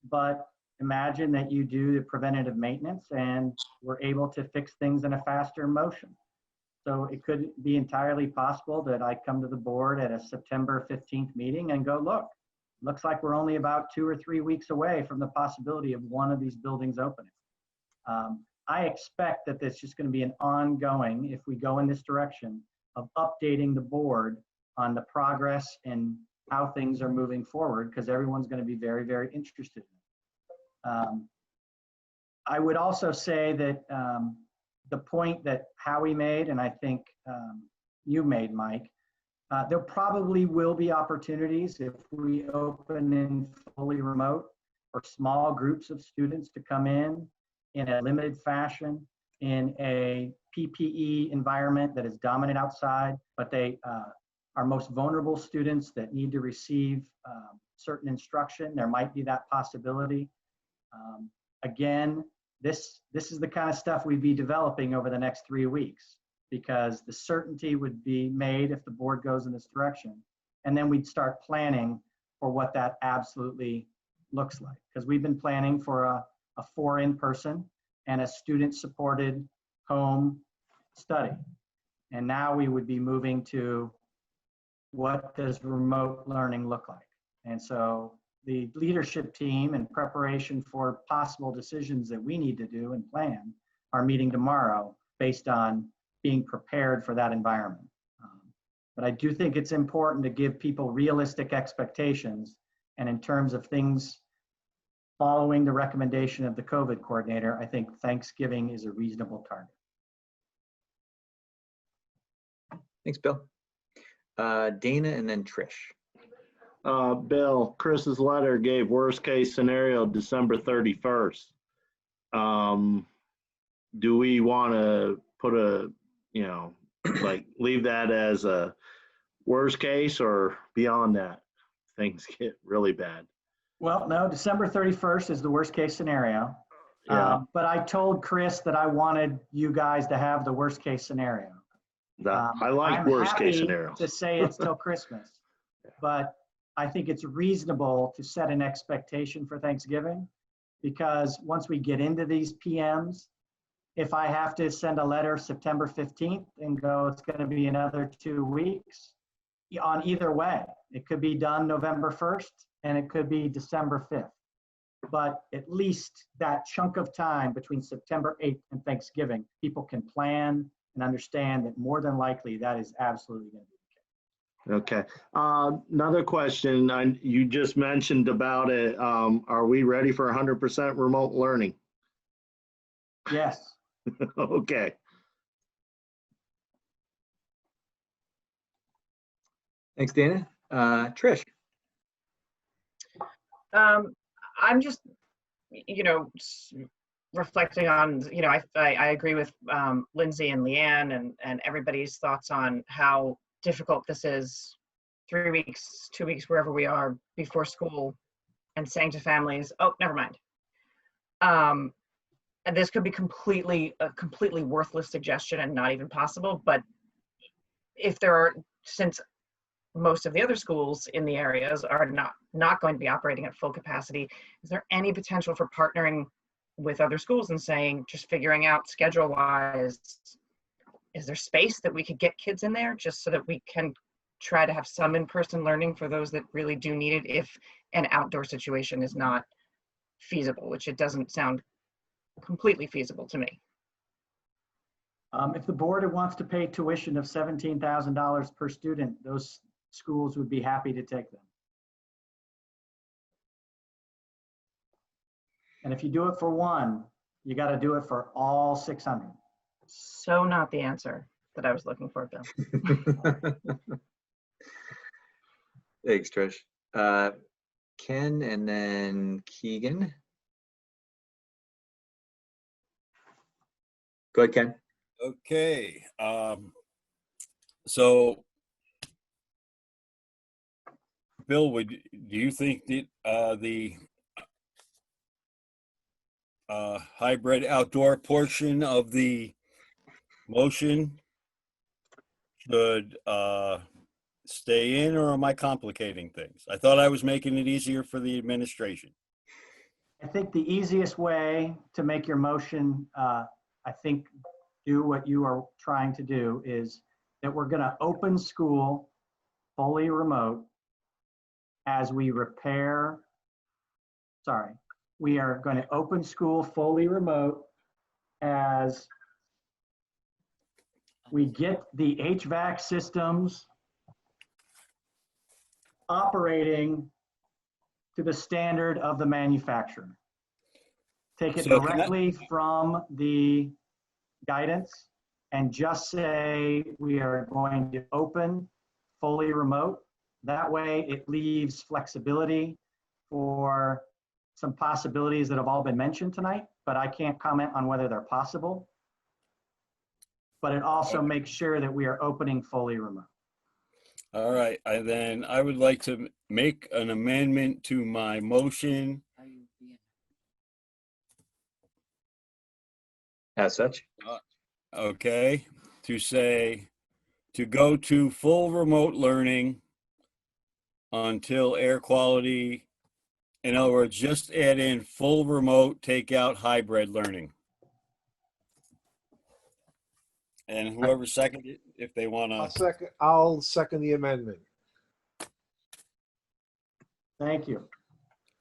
But imagine that you do the preventative maintenance and we're able to fix things in a faster motion. So it could be entirely possible that I come to the board at a September 15th meeting and go, look, looks like we're only about 2 or 3 weeks away from the possibility of one of these buildings opening. I expect that there's just going to be an ongoing, if we go in this direction, of updating the board on the progress and how things are moving forward, because everyone's going to be very, very interested in it. I would also say that the point that Howie made, and I think you made, Mike, there probably will be opportunities if we open in fully remote for small groups of students to come in a limited fashion, in a PPE environment that is dominant outside, but they are most vulnerable students that need to receive certain instruction. There might be that possibility. Again, this is the kind of stuff we'd be developing over the next 3 weeks, because the certainty would be made if the board goes in this direction. And then we'd start planning for what that absolutely looks like. Because we've been planning for a 4 in-person and a student-supported home study. And now we would be moving to, what does remote learning look like? And so the leadership team, in preparation for possible decisions that we need to do and plan, are meeting tomorrow based on being prepared for that environment. But I do think it's important to give people realistic expectations. And in terms of things following the recommendation of the COVID coordinator, I think Thanksgiving is a reasonable target. Thanks, Bill. Dana and then Trish. Bill, Chris's letter gave worst case scenario December 31st. Do we want to put a, like leave that as a worst case, or beyond that, things get really bad? Well, no, December 31st is the worst case scenario. Yeah, But I told Chris that I wanted you guys to have the worst case scenario. I like I'm worst case happy scenarios. to say it's till Christmas, but I think it's reasonable to set an expectation for Thanksgiving, because once we get into these PMs, if I have to send a letter September 15th and go, it's going to be another 2 weeks, on either way, it could be done November 1st and it could be December 5th. But at least that chunk of time between September 8th and Thanksgiving, people can plan and understand that more than likely that is absolutely going to be the case. Okay. Another question. You just mentioned about it. Are we ready for 100% remote learning? Yes. Okay. Thanks, Dana. Trish. I'm just, reflecting on, I agree with Lindsay and Leanne and everybody's thoughts on how difficult this is 3 weeks, 2 weeks, wherever we are before school, and saying to families, oh, never mind. And this could be a completely worthless suggestion and not even possible, but if there are, since most of the other schools in the areas are not going to be operating at full capacity, is there any potential for partnering with other schools and saying, just figuring out schedule wise, is there space that we could get kids in there just so that we can try to have some in-person learning for those that really do need it if an outdoor situation is not feasible, which it doesn't sound completely feasible to me. If the board wants to pay tuition of $17,000 per student, those schools would be happy to take them. And if you do it for one, you got to do it for all 600. So not the answer that I was looking for, Bill. Thanks, Trish. Ken and then Keegan. Go ahead, Ken. Okay. So, Bill, do you think that the hybrid outdoor portion of the motion should stay in, or am I complicating things? I thought I was making it easier for the administration. I think the easiest way to make your motion, I think, do what you are trying to do is that we're going to open school fully remote as we repair. Sorry, we are going to open school fully remote as we get the HVAC systems operating to the standard of the manufacturer. Take it So directly from the guidance and just say we are going to open fully remote. That way it leaves flexibility for some possibilities that have all been mentioned tonight, but I can't comment on whether they're possible. But it also makes sure that we are opening fully remote. All right, then I would like to make an amendment to my motion. As such. Okay, to say, to go to full remote learning until air quality, in other words, just add in full remote, take out hybrid learning. And whoever seconded it, if they want to. I'll second the amendment. Thank you.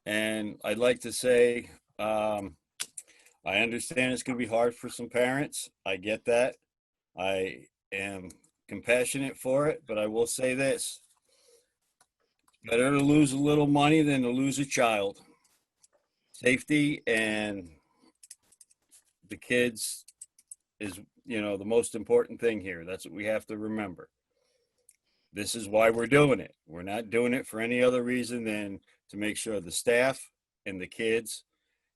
And I'd like to say, I understand it's going to be hard for some parents. I get that. I am compassionate for it, but I will say this. Better to lose a little money than to lose a child. Safety and the kids is, the most important thing here. That's what we have to remember. This is why we're doing it. We're not doing it for any other reason than to make sure the staff and the kids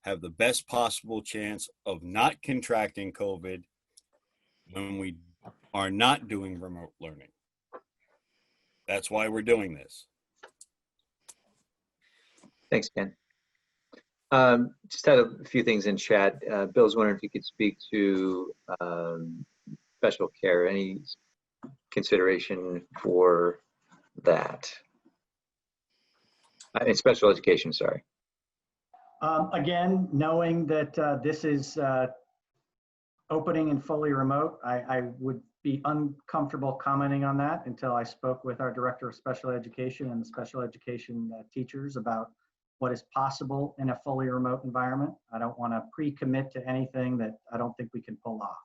have the best possible chance of not contracting COVID when we are not doing remote learning. That's why we're doing this. Thanks, Ken. Just had a few things in chat. Bill's wondering if you could speak to special care, any consideration for that? In special education, sorry. Again, knowing that this is opening and fully remote, I would be uncomfortable commenting on that until I spoke with our director of special education and the special education teachers about what is possible in a fully remote environment. I don't want to pre-commit to anything that I don't think we can pull off.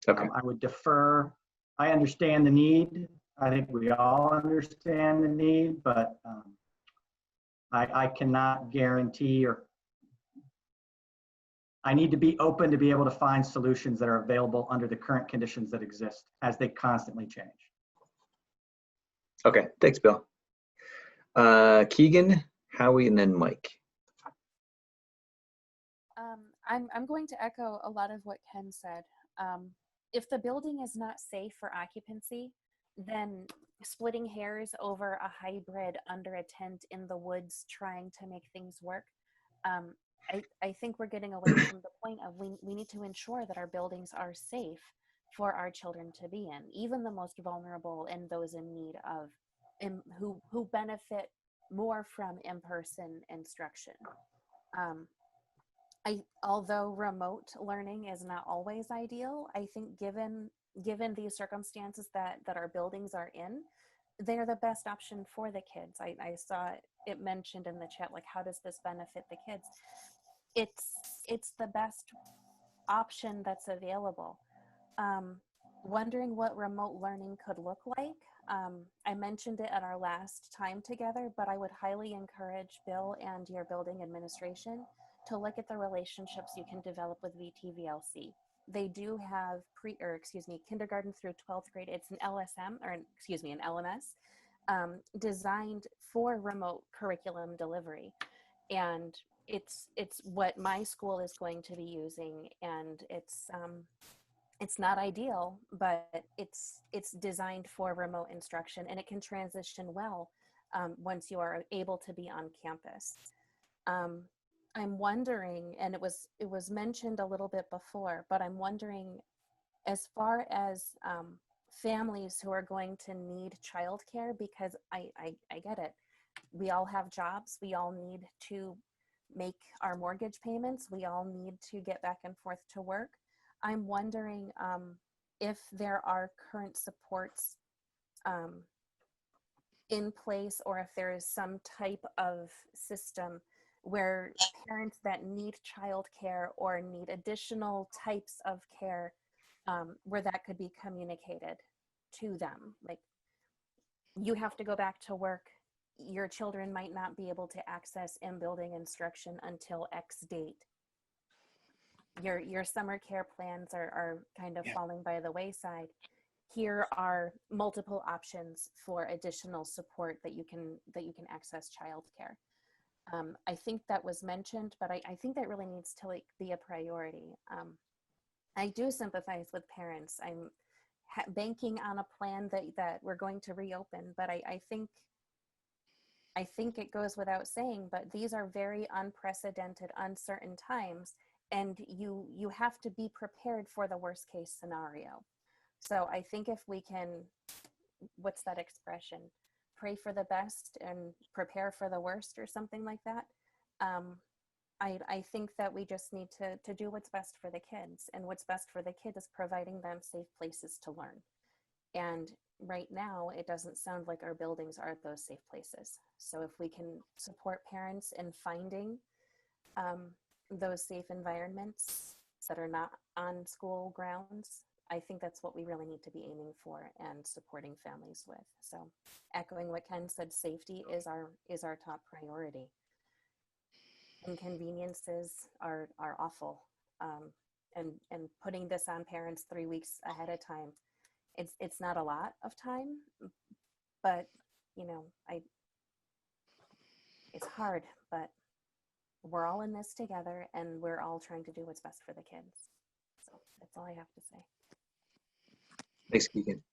So Okay. I would defer. I understand the need. I think we all understand the need, but I cannot guarantee, or I need to be open to be able to find solutions that are available under the current conditions that exist as they constantly change. Okay, thanks, Bill. Keegan, Howie, and then Mike. I'm going to echo a lot of what Ken said. If the building is not safe for occupancy, then splitting hairs over a hybrid under a tent in the woods trying to make things work, I think we're getting away from the point of we need to ensure that our buildings are safe for our children to be in, even the most vulnerable and those in need of, who benefit more from in-person instruction. Although remote learning is not always ideal, I think given these circumstances that our buildings are in, they're the best option for the kids. I saw it mentioned in the chat, like, how does this benefit the kids? It's the best option that's available. Wondering what remote learning could look like. I mentioned it at our last time together, but I would highly encourage Bill and your building administration to look at the relationships you can develop with VTVLC. They do have kindergarten through 12th grade. It's an LSM, or an LMS, designed for remote curriculum delivery. And it's what my school is going to be using, and it's not ideal, but it's designed for remote instruction, and it can transition well once you are able to be on campus. I'm wondering, and it was mentioned a little bit before, but I'm wondering, as far as families who are going to need childcare, because I get it. We all have jobs. We all need to make our mortgage payments. We all need to get back and forth to work. I'm wondering if there are current supports in place, or if there is some type of system where parents that need childcare or need additional types of care, where that could be communicated to them. Like, you have to go back to work. Your children might not be able to access in-building instruction until X date. Your summer care plans are kind of falling by the wayside. Here are multiple options for additional support that you can access childcare. I think that was mentioned, but I think that really needs to be a priority. I do sympathize with parents. I'm banking on a plan that we're going to reopen, but I think it goes without saying, but these are very unprecedented, uncertain times, and you have to be prepared for the worst case scenario. So I think if we can, what's that expression? Pray for the best and prepare for the worst, or something like that. I think that we just need to do what's best for the kids, and what's best for the kids is providing them safe places to learn. And right now, it doesn't sound like our buildings are those safe places. So if we can support parents in finding those safe environments that are not on school grounds, I think that's what we really need to be aiming for and supporting families with. So echoing what Ken said, safety is our top priority. Inconveniences are awful. And putting this on parents 3 weeks ahead of time, it's not a lot of time, but it's hard, but we're all in this together, and we're all trying to do what's best for the kids. So that's all I have to say. Thanks, Keegan.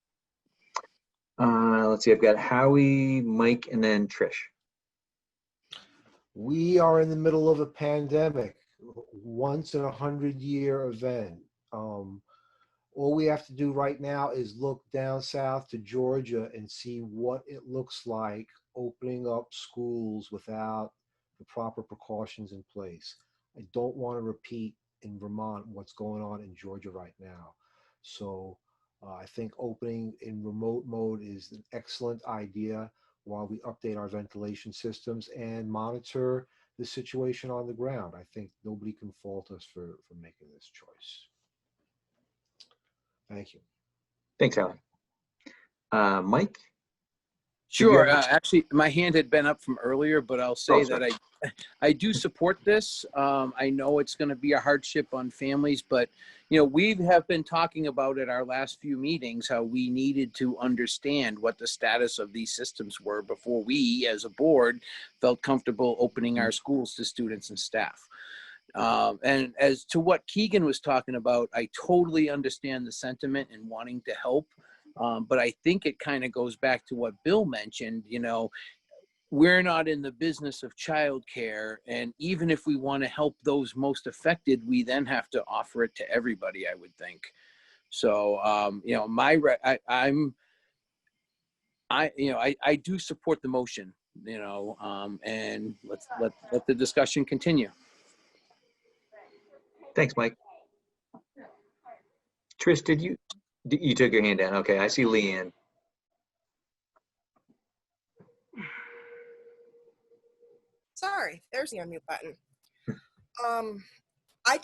Let's see, I've got Howie, Mike, and then Trish. We are in the middle of a pandemic, once in 100-year event. All we have to do right now is look down south to Georgia and see what it looks like opening up schools without the proper precautions in place. I don't want to repeat in Vermont what's going on in Georgia right now. So I think opening in remote mode is an excellent idea while we update our ventilation systems and monitor the situation on the ground. I think nobody can fault us for making this choice. Thank you. Thanks, Alan. Mike? Sure. have Actually, my hand had been up from earlier, but I'll say that sorry. I do support this. I know it's going to be a hardship on families, but you know, we have been talking about at our last few meetings how we needed to understand what the status of these systems were before we, as a board, felt comfortable opening our schools to students and staff. And as to what Keegan was talking about, I totally understand the sentiment and wanting to help. But I think it kind of goes back to what Bill mentioned. You know, we're not in the business of childcare, and even if we want to help those most affected, we then have to offer it to everybody, I would think. So, you know, I do support the motion, you know, and let the discussion continue. Thanks, Mike. Trish, did you took your hand down? Okay, I see Leanne. Sorry, there's the unmute button. I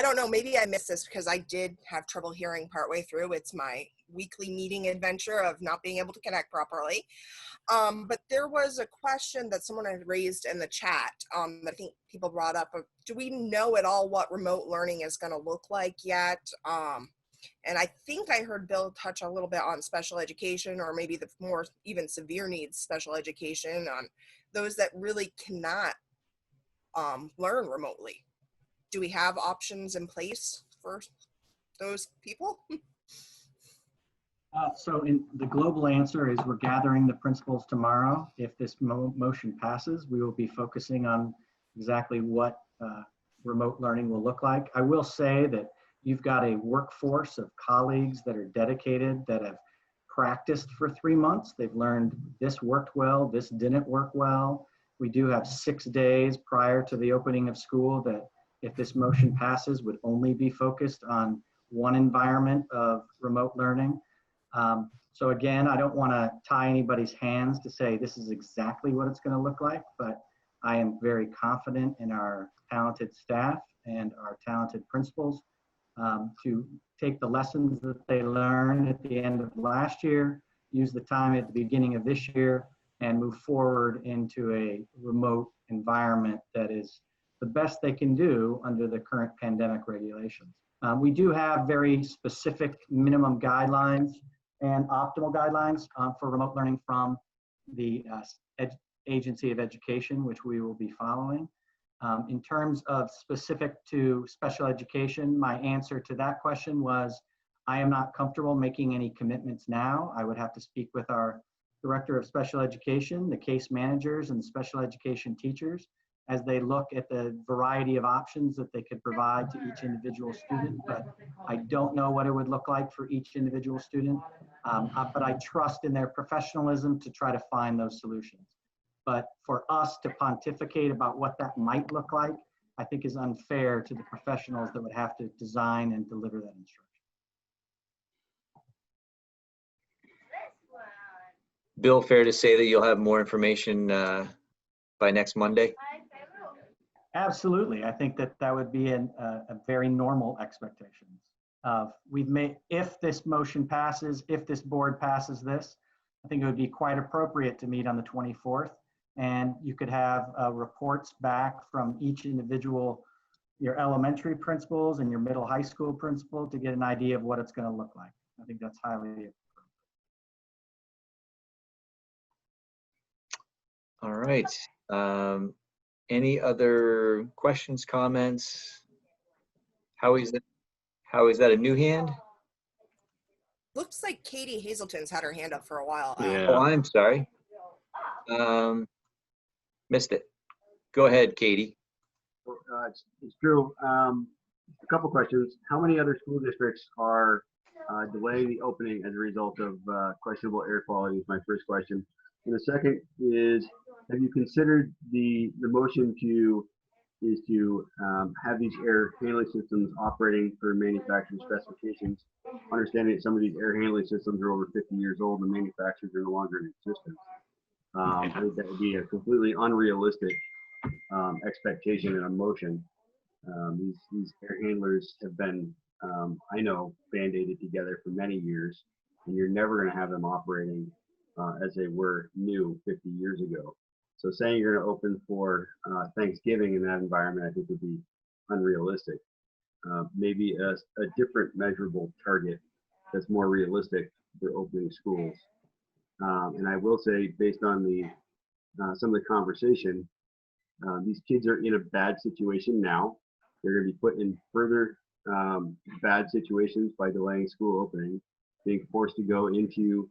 don't know, maybe I missed this because I did have trouble hearing partway through. It's my weekly meeting adventure of not being able to connect properly. But there was a question that someone had raised in the chat that I think people brought up. Do we know at all what remote learning is going to look like yet? And I think I heard Bill touch a little bit on special education, or maybe the more even severe needs special education, on those that really cannot learn remotely. Do we have options in place for those people? So the global answer is we're gathering the principles tomorrow. If this motion passes, we will be focusing on exactly what remote learning will look like. I will say that you've got a workforce of colleagues that are dedicated, that have practiced for 3 months. They've learned this worked well, this didn't work well. We do have 6 days prior to the opening of school that, if this motion passes, would only be focused on one environment of remote learning. So again, I don't want to tie anybody's hands to say this is exactly what it's going to look like, but I am very confident in our talented staff and our talented principals to take the lessons that they learned at the end of last year, use the time at the beginning of this year, and move forward into a remote environment that is the best they can do under the current pandemic regulations. We do have very specific minimum guidelines and optimal guidelines for remote learning from the Agency of Education, which we will be following. In terms of specific to special education, my answer to that question was, I am not comfortable making any commitments now. I would have to speak with our Director of Special Education, the case managers, and the special education teachers as they look at the variety of options that they could provide to each individual student. But I don't know what it would look like for each individual student, but I trust in their professionalism to try to find those solutions. But for us to pontificate about what that might look like, I think is unfair to the professionals that would have to design and deliver that instruction. Bill, fair to say that you'll have more information by next Monday? Absolutely. I think that that would be a very normal expectation. If this motion passes, if this board passes this, I think it would be quite appropriate to meet on the 24th. And you could have reports back from each individual, your elementary principals and your middle high school principal, to get an idea of what it's going to look like. I think that's highly appropriate. All right. Any other questions, comments? How is that a new hand? Looks like Katie Hazelton's had her hand up for a while. Yeah. Oh, I'm sorry. Missed it. Go ahead, Katie. It's Drew. A couple questions. How many other school districts are delaying the opening as a result of questionable air quality is my first question. And the second is, have you considered the motion to have these air handling systems operating for manufacturing specifications, understanding that some of these air handling systems are over 50 years old and manufacturers are no longer in existence? I think that would be a completely unrealistic expectation and emotion. These air handlers have been, I know, band-aided together for many years, and you're never going to have them operating as they were new 50 years ago. So saying you're going to open for Thanksgiving in that environment, I think would be unrealistic. Maybe a different measurable target that's more realistic for opening schools. And I will say, based on some of the conversation, these kids are in a bad situation now. They're going to be put in further bad situations by delaying school opening, being forced to go into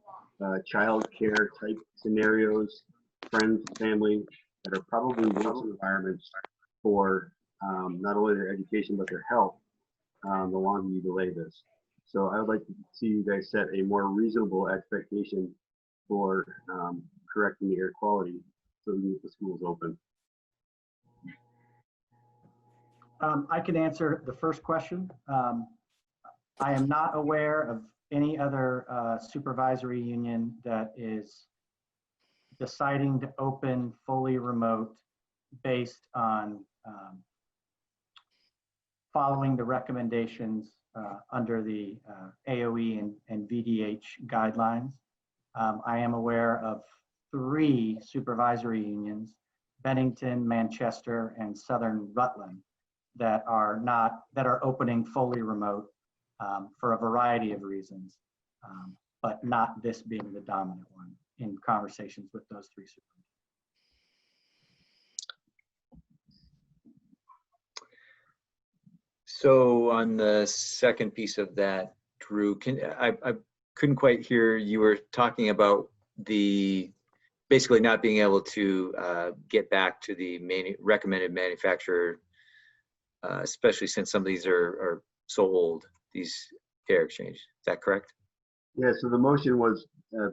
child care type scenarios, friends, family, that are probably worse environments for not only their education, but their health, the longer you delay this. So I would like to see you guys set a more reasonable expectation for correcting the air quality so we can get the schools open. I can answer the first question. I am not aware of any other supervisory union that is deciding to open fully remote based on following the recommendations under the AOE and VDH guidelines. I am aware of 3 supervisory unions, Bennington, Manchester, and Southern Rutland, that are opening fully remote for a variety of reasons, but not this being the dominant one in conversations with those 3 supervisors. So on the second piece of that, Drew, I couldn't quite hear, you were talking about the basically not being able to get back to the recommended manufacturer, especially since some of these are so old, these air exchange. Is that correct? Yeah, so the motion was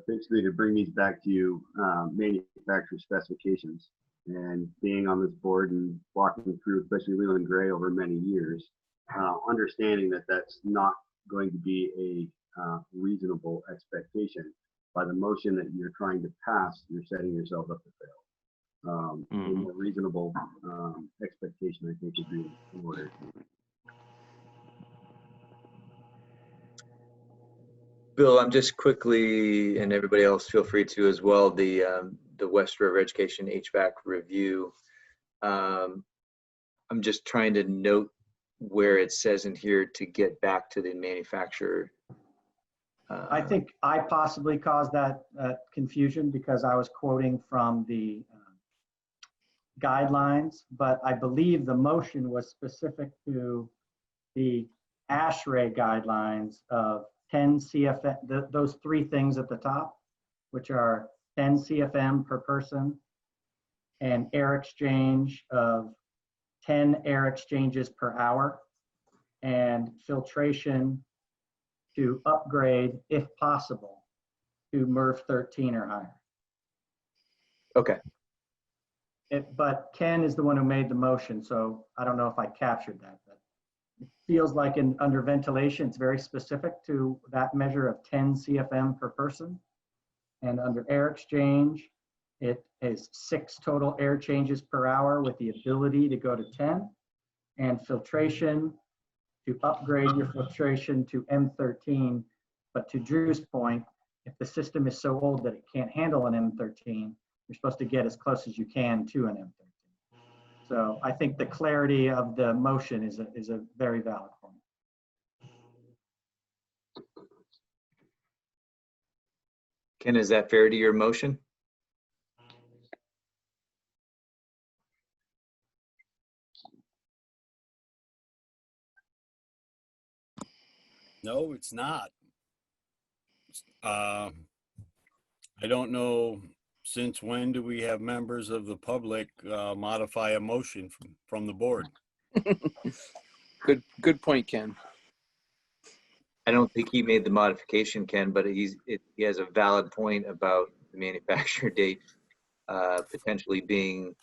basically to bring these back to you, manufacturer specifications. And being on this board and walking through, especially Leland Gray over many years, understanding that that's not going to be a reasonable expectation. By the motion that you're trying to pass, you're setting yourself up to fail. A more reasonable expectation, I think, would be in order. Bill, I'm just quickly, and everybody else feel free to as well, the West River Education HVAC review. I'm just trying to note where it says in here to get back to the manufacturer. I think I possibly caused that confusion because I was quoting from the guidelines, but I believe the motion was specific to the ASHRAE guidelines of 10 CFM, those 3 things at the top, which are 10 CFM per person and air exchange of 10 air exchanges per hour and filtration to upgrade, if possible, to MERV 13 or higher. Okay. But Ken is the one who made the motion, so I don't know if I captured that. But it feels like under ventilation, it's very specific to that measure of 10 CFM per person. And under air exchange, it is 6 total air changes per hour with the ability to go to 10. And filtration, to upgrade your filtration to M13. But to Drew's point, if the system is so old that it can't handle an M13, you're supposed to get as close as you can to an M13. So I think the clarity of the motion is a very valid point. Ken, is that fair to your motion? No, it's not. I don't know. since when do we have members of the public modify a motion from the board? Good point, Ken. I don't think he made the modification, Ken, but he has a valid point about the manufacture date potentially being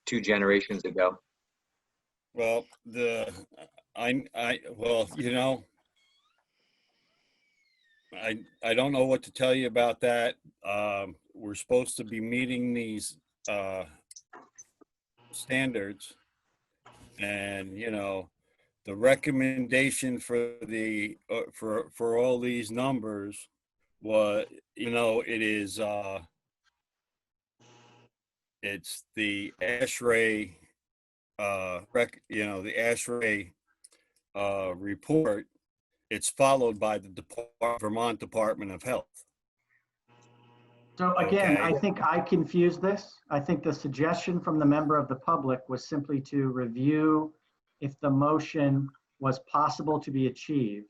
2 generations ago. Well, well, you know, I don't know what to tell you about that. We're supposed to be meeting these standards, and you know, the recommendation for the for all these numbers was, you know, it is it's the ASHRAE the ASHRAE report. It's followed by the Vermont Department of Health. So again, Okay. I think I confused this. I think the suggestion from the member of the public was simply to review if the motion was possible to be achieved.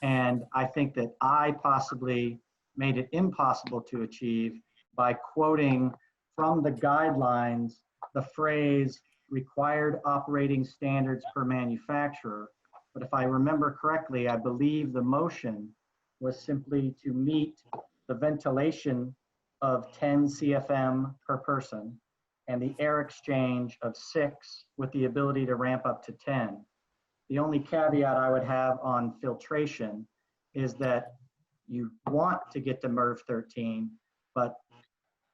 And I think that I possibly made it impossible to achieve by quoting from the guidelines the phrase required operating standards per manufacturer. But if I remember correctly, I believe the motion was simply to meet the ventilation of 10 CFM per person and the air exchange of 6 with the ability to ramp up to 10. The only caveat I would have on filtration is that you want to get to MERV 13, but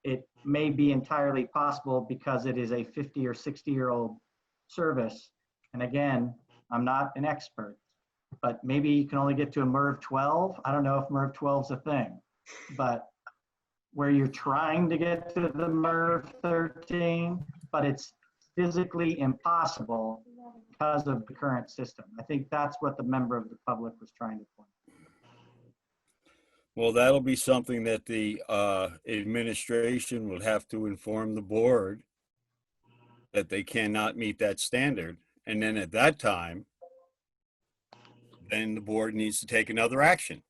it may be entirely possible because it is a 50 or 60-year-old service. And again, I'm not an expert, but maybe you can only get to a MERV 12. I don't know if MERV 12 is a thing, but where you're trying to get to the MERV 13, but it's physically impossible because of the current system. I think that's what the member of the public was trying to point. Well, that'll be something that the administration will have to inform the board that they cannot meet that standard. And then at that time, then the board needs to take another action.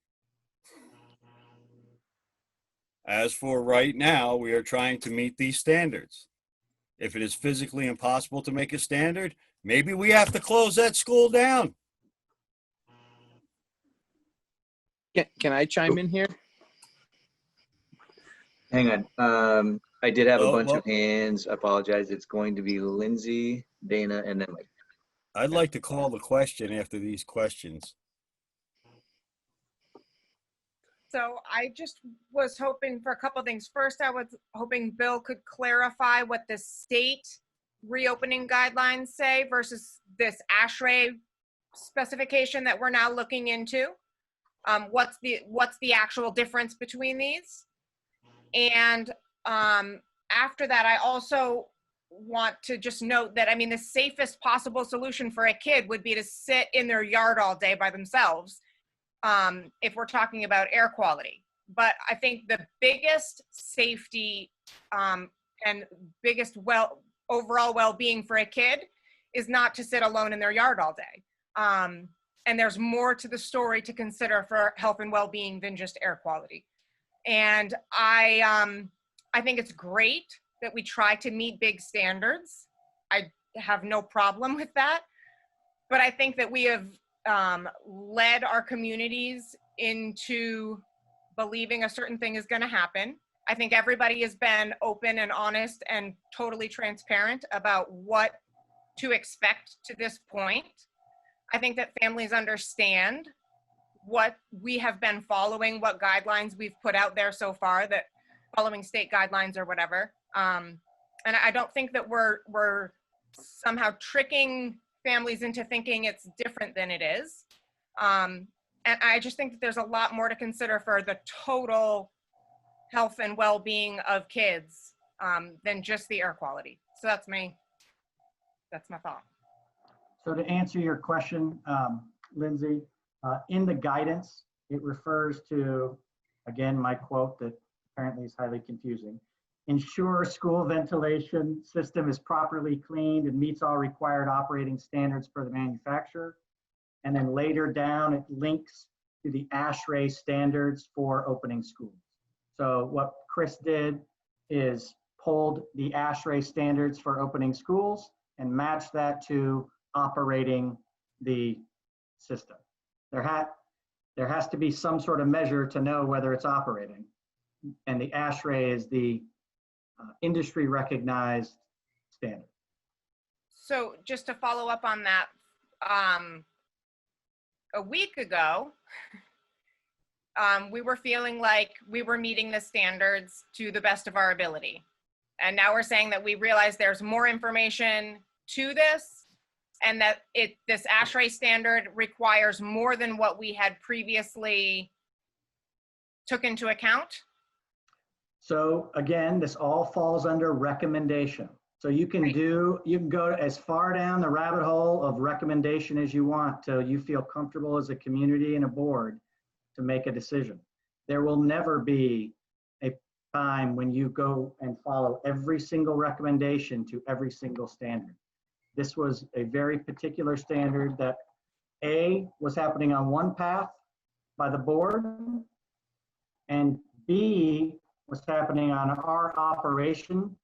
As for right now, we are trying to meet these standards. If it is physically impossible to make a standard, maybe we have to close that school down. Can I chime in here? Hang on. I did have a Oh, bunch well. of hands. I apologize. It's going to be Lindsay, Dana, and then Mike. I'd like to call the question after these questions. So I just was hoping for a couple things. First, I was hoping Bill could clarify what the state reopening guidelines say versus this ASHRAE specification that we're now looking into. What's the actual difference between these? And after that, I also want to just note that, I mean, the safest possible solution for a kid would be to sit in their yard all day by themselves, if we're talking about air quality. But I think the biggest safety and biggest overall well-being for a kid is not to sit alone in their yard all day. And there's more to the story to consider for health and well-being than just air quality. And I think it's great that we try to meet big standards. I have no problem with that. But I think that we have led our communities into believing a certain thing is going to happen. I think everybody has been open and honest and totally transparent about what to expect to this point. I think that families understand what we have been following, what guidelines we've put out there so far, that following state guidelines or whatever. And I don't think that we're somehow tricking families into thinking it's different than it is. And I just think that there's a lot more to consider for the total health and well-being of kids than just the air quality. So that's my thought. So to answer your question, Lindsay, in the guidance, it refers to, again, my quote that apparently is highly confusing. Ensure school ventilation system is properly cleaned and meets all required operating standards for the manufacturer. And then later down, it links to the ASHRAE standards for opening schools. So what Chris did is pulled the ASHRAE standards for opening schools and matched that to operating the system. There has to be some sort of measure to know whether it's operating. And the ASHRAE is the industry recognized standard. So just to follow up on that, a week ago, we were feeling like we were meeting the standards to the best of our ability. And now we're saying that we realize there's more information to this and that this ASHRAE standard requires more than what we had previously took into account. So again, this all falls under recommendation. So you can go as far down the rabbit hole of recommendation as you want till you feel comfortable as a community and a board to make a decision. There will never be a time when you go and follow every single recommendation to every single standard. This was a very particular standard that A, was happening on one path by the board, and B, was happening on our operation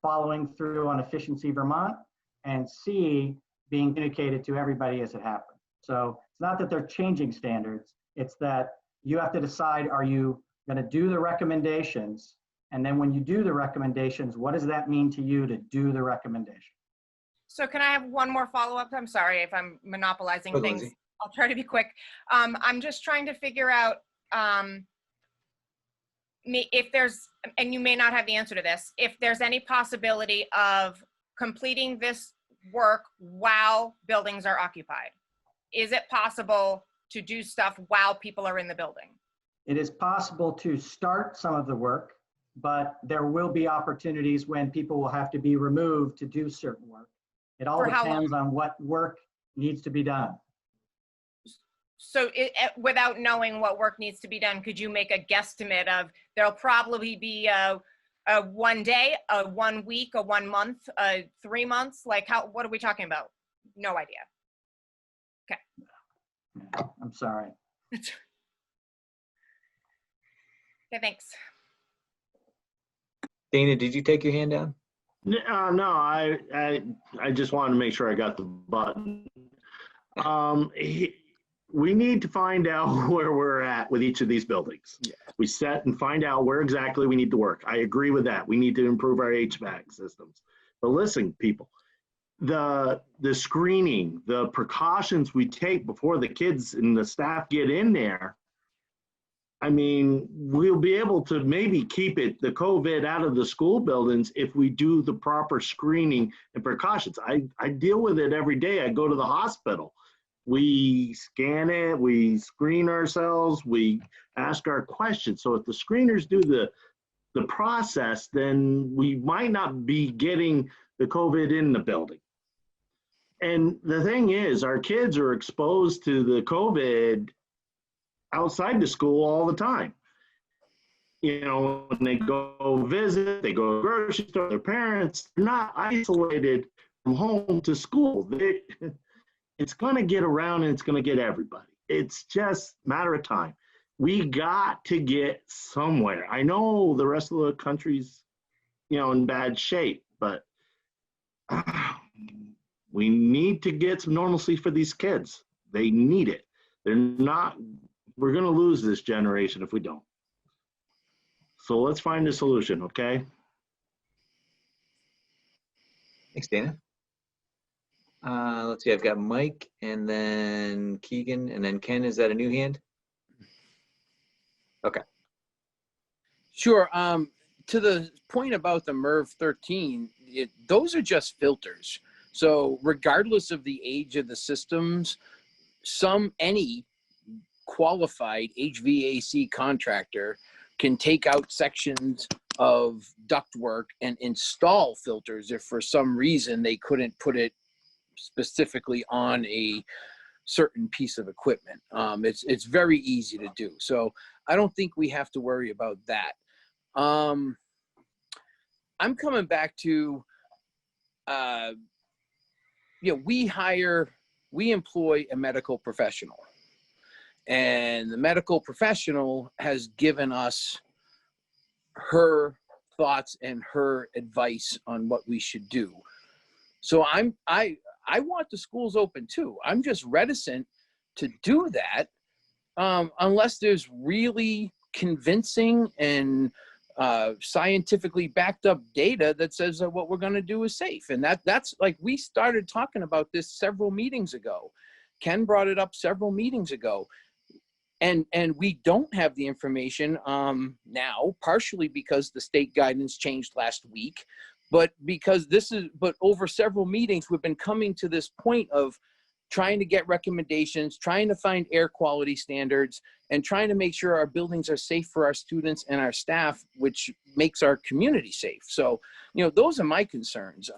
following through on Efficiency Vermont, and C, being communicated to everybody as it happened. So it's not that they're changing standards, it's that you have to decide, are you going to do the recommendations? And then when you do the recommendations, what does that mean to you to do the recommendation? So can I have one more follow-up? I'm sorry if I'm monopolizing things. Lindsay. I'll try to be quick. I'm just trying to figure out if there's, and you may not have the answer to this, if there's any possibility of completing this work while buildings are occupied. Is it possible to do stuff while people are in the building? It is possible to start some of the work, but there will be opportunities when people will have to be removed to do certain work. It all depends on what work needs to be done. So without knowing what work needs to be done, could you make a guesstimate of there'll probably be a 1 day, a 1 week, a 1 month, 3 months? Like what are we talking about? No idea. Okay. I'm sorry. Okay, thanks. Dana, did you take your hand down? No, I just wanted to make sure I got the button. We need to find out where we're at with each of these buildings. Yeah. We set and find out where exactly we need to work. I agree with that. We need to improve our HVAC systems. But listen, people, the screening, the precautions we take before the kids and the staff get in there, I mean, we'll be able to maybe keep the COVID out of the school buildings if we do the proper screening and precautions. I deal with it every day. I go to the hospital. We scan it, we screen ourselves, we ask our questions. So if the screeners do the process, then we might not be getting the COVID in the building. And the thing is, our kids are exposed to the COVID outside the school all the time. You know, when they go visit, they go to the grocery store, their parents, they're not isolated from home to school. It's going to get around and it's going to get everybody. It's just a matter of time. We got to get somewhere. I know the rest of the country's, you know, in bad shape, but we need to get some normalcy for these kids. They need it. We're going to lose this generation if we don't. So let's find a solution, okay? Thanks, Dana. Let's see, I've got Mike and then Keegan and then Ken. Is that a new hand? Okay. Sure. To the point about the MERV 13, those are just filters. So regardless of the age of the systems, any qualified HVAC contractor can take out sections of ductwork and install filters if for some reason they couldn't put it specifically on a certain piece of equipment. It's very easy to do. So I don't think we have to worry about that. I'm coming back to, we employ a medical professional, and the medical professional has given us her thoughts and her advice on what we should do. So I want the schools open too. I'm just reticent to do that unless there's really convincing and scientifically backed up data that says that what we're going to do is safe. And that's like, we started talking about this several meetings ago. Ken brought it up several meetings ago. And we don't have the information now, partially because the state guidance changed last week, but over several meetings, we've been coming to this point of trying to get recommendations, trying to find air quality standards, and trying to make sure our buildings are safe for our students and our staff, which makes our community safe. So, those are my concerns.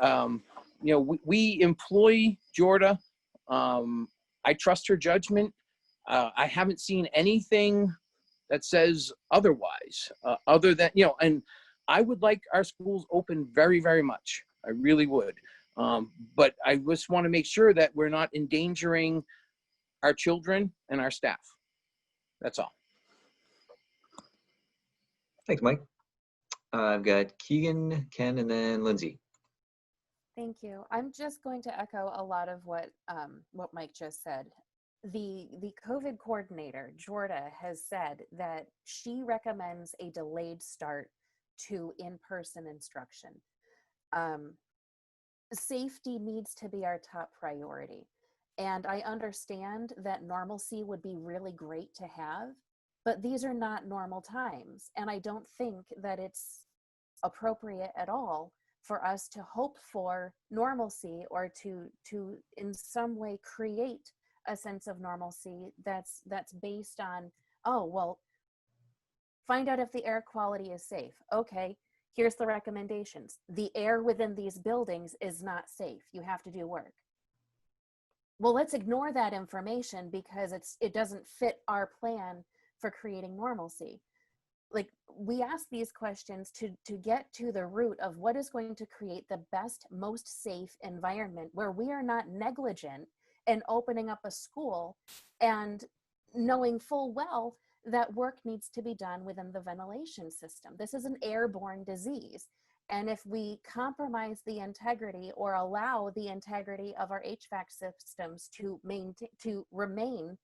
We employ Jorda. I trust her judgment. I haven't seen anything that says otherwise, other than, and I would like our schools open very, very much. I really would. But I just want to make sure that we're not endangering our children and our staff. That's all. Thanks, Mike. I've got Keegan, Ken, and then Lindsay. Thank you. I'm just going to echo a lot of what Mike just said. The COVID coordinator, Jorda, has said that she recommends a delayed start to in-person instruction. Safety needs to be our top priority. And I understand that normalcy would be really great to have, but these are not normal times. And I don't think that it's appropriate at all for us to hope for normalcy or to in some way create a sense of normalcy that's based on, oh, well, find out if the air quality is safe. Okay, here's the recommendations. The air within these buildings is not safe. You have to do work. Well, let's ignore that information because it doesn't fit our plan for creating normalcy. Like, we ask these questions to get to the root of what is going to create the best, most safe environment where we are not negligent in opening up a school and knowing full well that work needs to be done within the ventilation system. This is an airborne disease. And if we compromise the integrity or allow the integrity of our HVAC systems to remain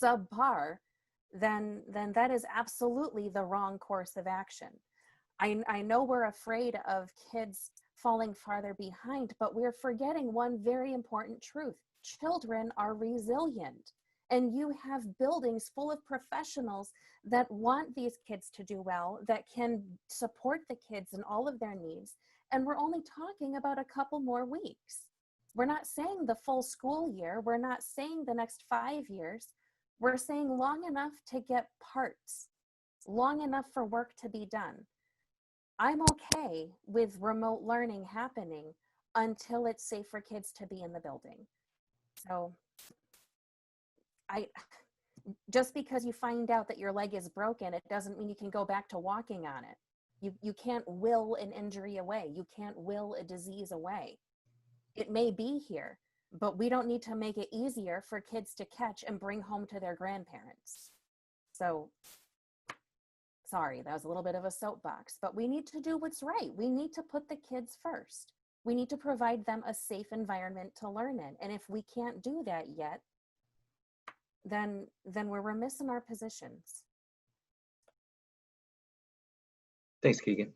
subpar, then that is absolutely the wrong course of action. I know we're afraid of kids falling farther behind, but we're forgetting one very important truth. Children are resilient. And you have buildings full of professionals that want these kids to do well, that can support the kids in all of their needs. And we're only talking about a couple more weeks. We're not saying the full school year. We're not saying the next 5 years. We're saying long enough to get parts, long enough for work to be done. I'm okay with remote learning happening until it's safe for kids to be in the building. So just because you find out that your leg is broken, it doesn't mean you can go back to walking on it. You can't will an injury away. You can't will a disease away. It may be here, but we don't need to make it easier for kids to catch and bring home to their grandparents. So, sorry, that was a little bit of a soapbox, but we need to do what's right. We need to put the kids first. We need to provide them a safe environment to learn in. And if we can't do that yet, then we're remiss in our positions. Thanks, Keegan.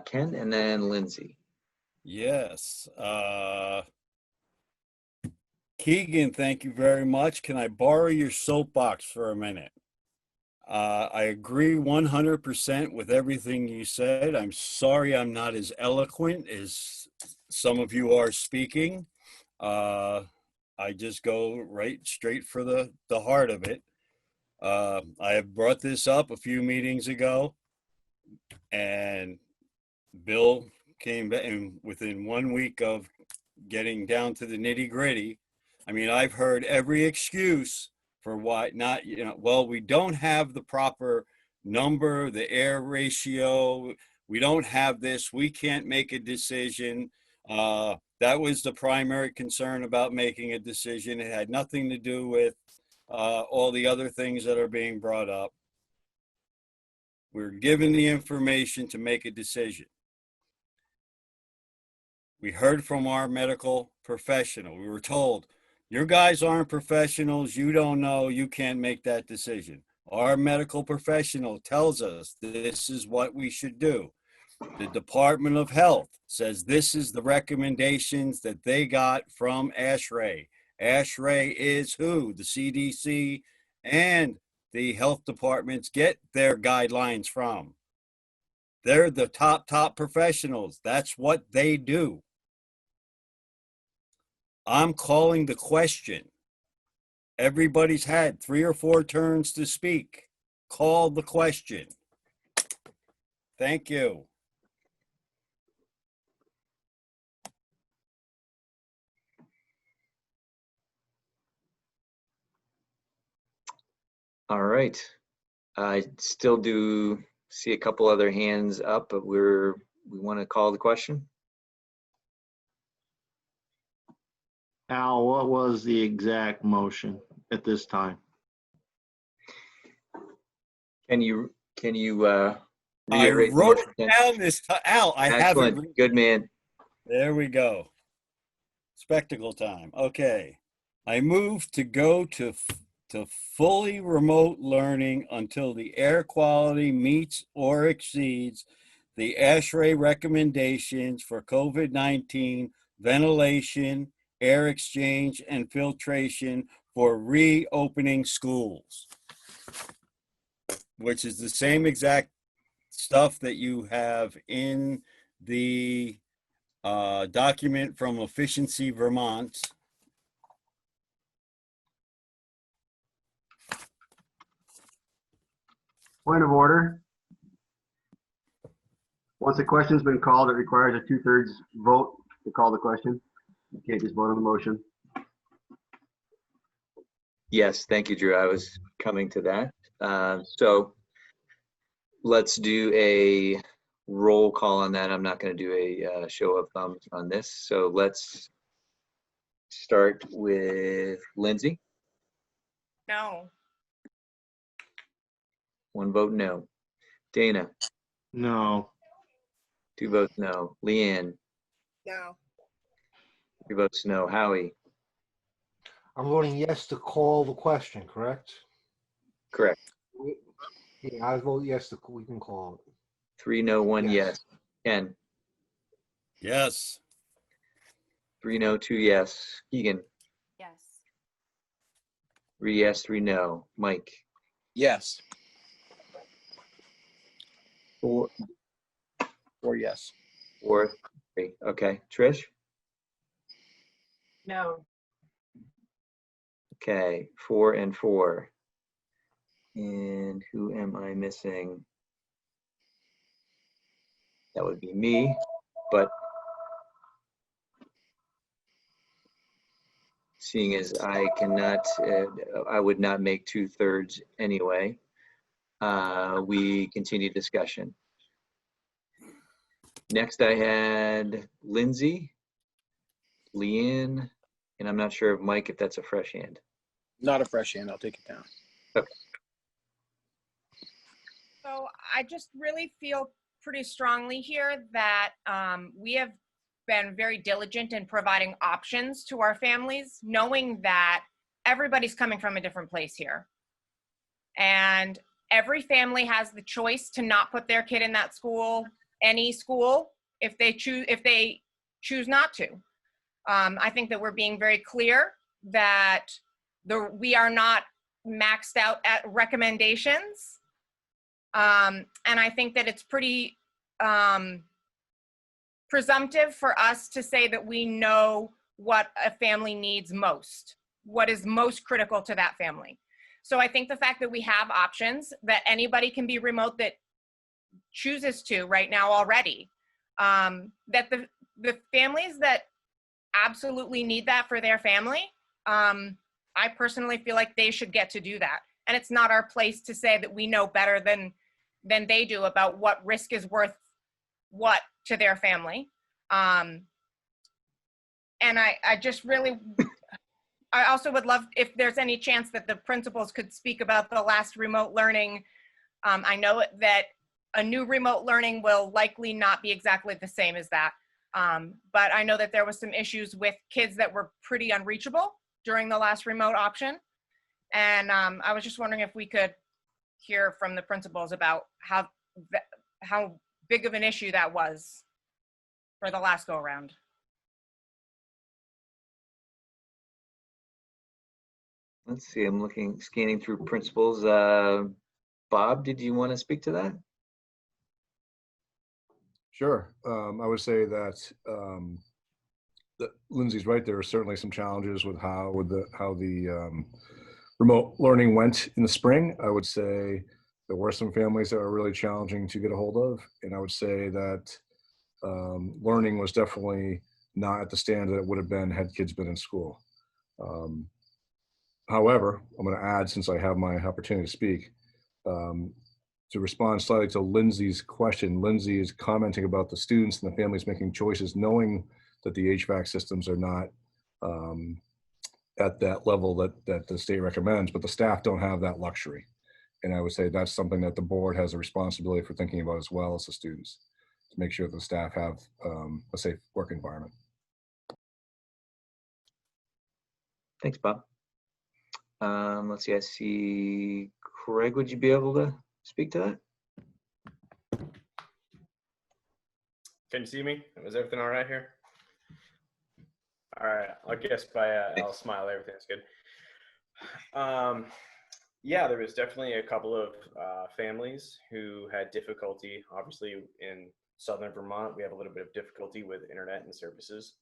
Ken, and then Lindsay. Yes. Keegan, thank you very much. Can I borrow your soapbox for a minute? I agree 100% with everything you said. I'm sorry I'm not as eloquent as some of you are speaking. I just go right straight for the heart of it. I have brought this up a few meetings ago, and Bill came back, and within 1 week of getting down to the nitty gritty, I mean, I've heard every excuse for why not, well, we don't have the proper number, the air ratio, we don't have this, we can't make a decision. That was the primary concern about making a decision. It had nothing to do with all the other things that are being brought up. We're given the information to make a decision. We heard from our medical professional. We were told, your guys aren't professionals. You don't know. You can't make that decision. Our medical professional tells us this is what we should do. The Department of Health says this is the recommendations that they got from ASHRAE. ASHRAE is who the CDC and the health departments get their guidelines from. They're the top professionals. That's what they do. I'm calling the question. Everybody's had 3 or 4 turns to speak. Call the question. Thank you. All right. I still do see a couple other hands up, but we want to call the question. Al, what was the exact motion at this time? Can you I reiterate the wrote motion, it Ken? down this time. Al, I have it. Excellent. Good man. There we go. Spectacle time. Okay. I move to go to fully remote learning until the air quality meets or exceeds the ASHRAE recommendations for COVID-19 ventilation, air exchange, and filtration for reopening schools, which is the same exact stuff that you have in the document from Efficiency Vermont. Point of order. Once a question's been called, it requires a 2/3 vote to call the question. You can't just vote on the motion. Yes, thank you, Drew. I was coming to that. So let's do a roll call on that. I'm not going to do a show of thumbs on this. So let's start with Lindsay. No. 1 vote no. Dana, No. 2 votes no. Leanne, No. 3 votes no. Howie, I'm voting yes to call the question, correct? correct. Yeah, I vote yes to, we can call it. 3 no, 1 Yes. yes. Ken, Yes. 3 no, 2 yes. Keegan, Yes. 3 yes, 3 no. Mike, Yes. 4, 4 yes. 4, 3. Okay. Trish? No. Okay. 4 and 4. And who am I missing? That would be me, but seeing as I cannot, I would not make 2/3 anyway. We continue discussion. Next I had Lindsay, Leanne, and I'm not sure of Mike if that's a fresh hand. Not a fresh hand. I'll take it down. So I just really feel pretty strongly here that we have been very diligent in providing options to our families, knowing that everybody's coming from a different place here. And every family has the choice to not put their kid in that school, any school, if they choose not to. I think that we're being very clear that we are not maxed out at recommendations. And I think that it's pretty presumptive for us to say that we know what a family needs most, what is most critical to that family. So I think the fact that we have options, that anybody can be remote that chooses to right now already, that the families that absolutely need that for their family, I personally feel like they should get to do that. And it's not our place to say that we know better than they do about what risk is worth what to their family. And I just really, I also would love if there's any chance that the principals could speak about the last remote learning. I know that a new remote learning will likely not be exactly the same as that. But I know that there was some issues with kids that were pretty unreachable during the last remote option. And I was just wondering if we could hear from the principals about how big of an issue that was for the last go around. Let's see, I'm scanning through principals. Bob, did you want to speak to that? Sure. I would say that Lindsay's right. There are certainly some challenges with how the remote learning went in the spring. I would say there were some families that were really challenging to get a hold of, and I would say that learning was definitely not at the standard that it would have been had kids been in school. However, I'm going to add, since I have my opportunity to speak, to respond slightly to Lindsay's question. Lindsay is commenting about the students and the families making choices, knowing that the HVAC systems are not at that level that the state recommends, but the staff don't have that luxury. And I would say that's something that the board has a responsibility for thinking about, as well as the students, to make sure that the staff have a safe work environment. Thanks, Bob. Let's see, I see Craig, would you be able to speak to that? Can you see me? Is everything all right here? All right, I guess I'll smile, everything's good. Yeah, there was definitely a couple of families who had difficulty. Obviously, in southern Vermont, we have a little bit of difficulty with internet and services.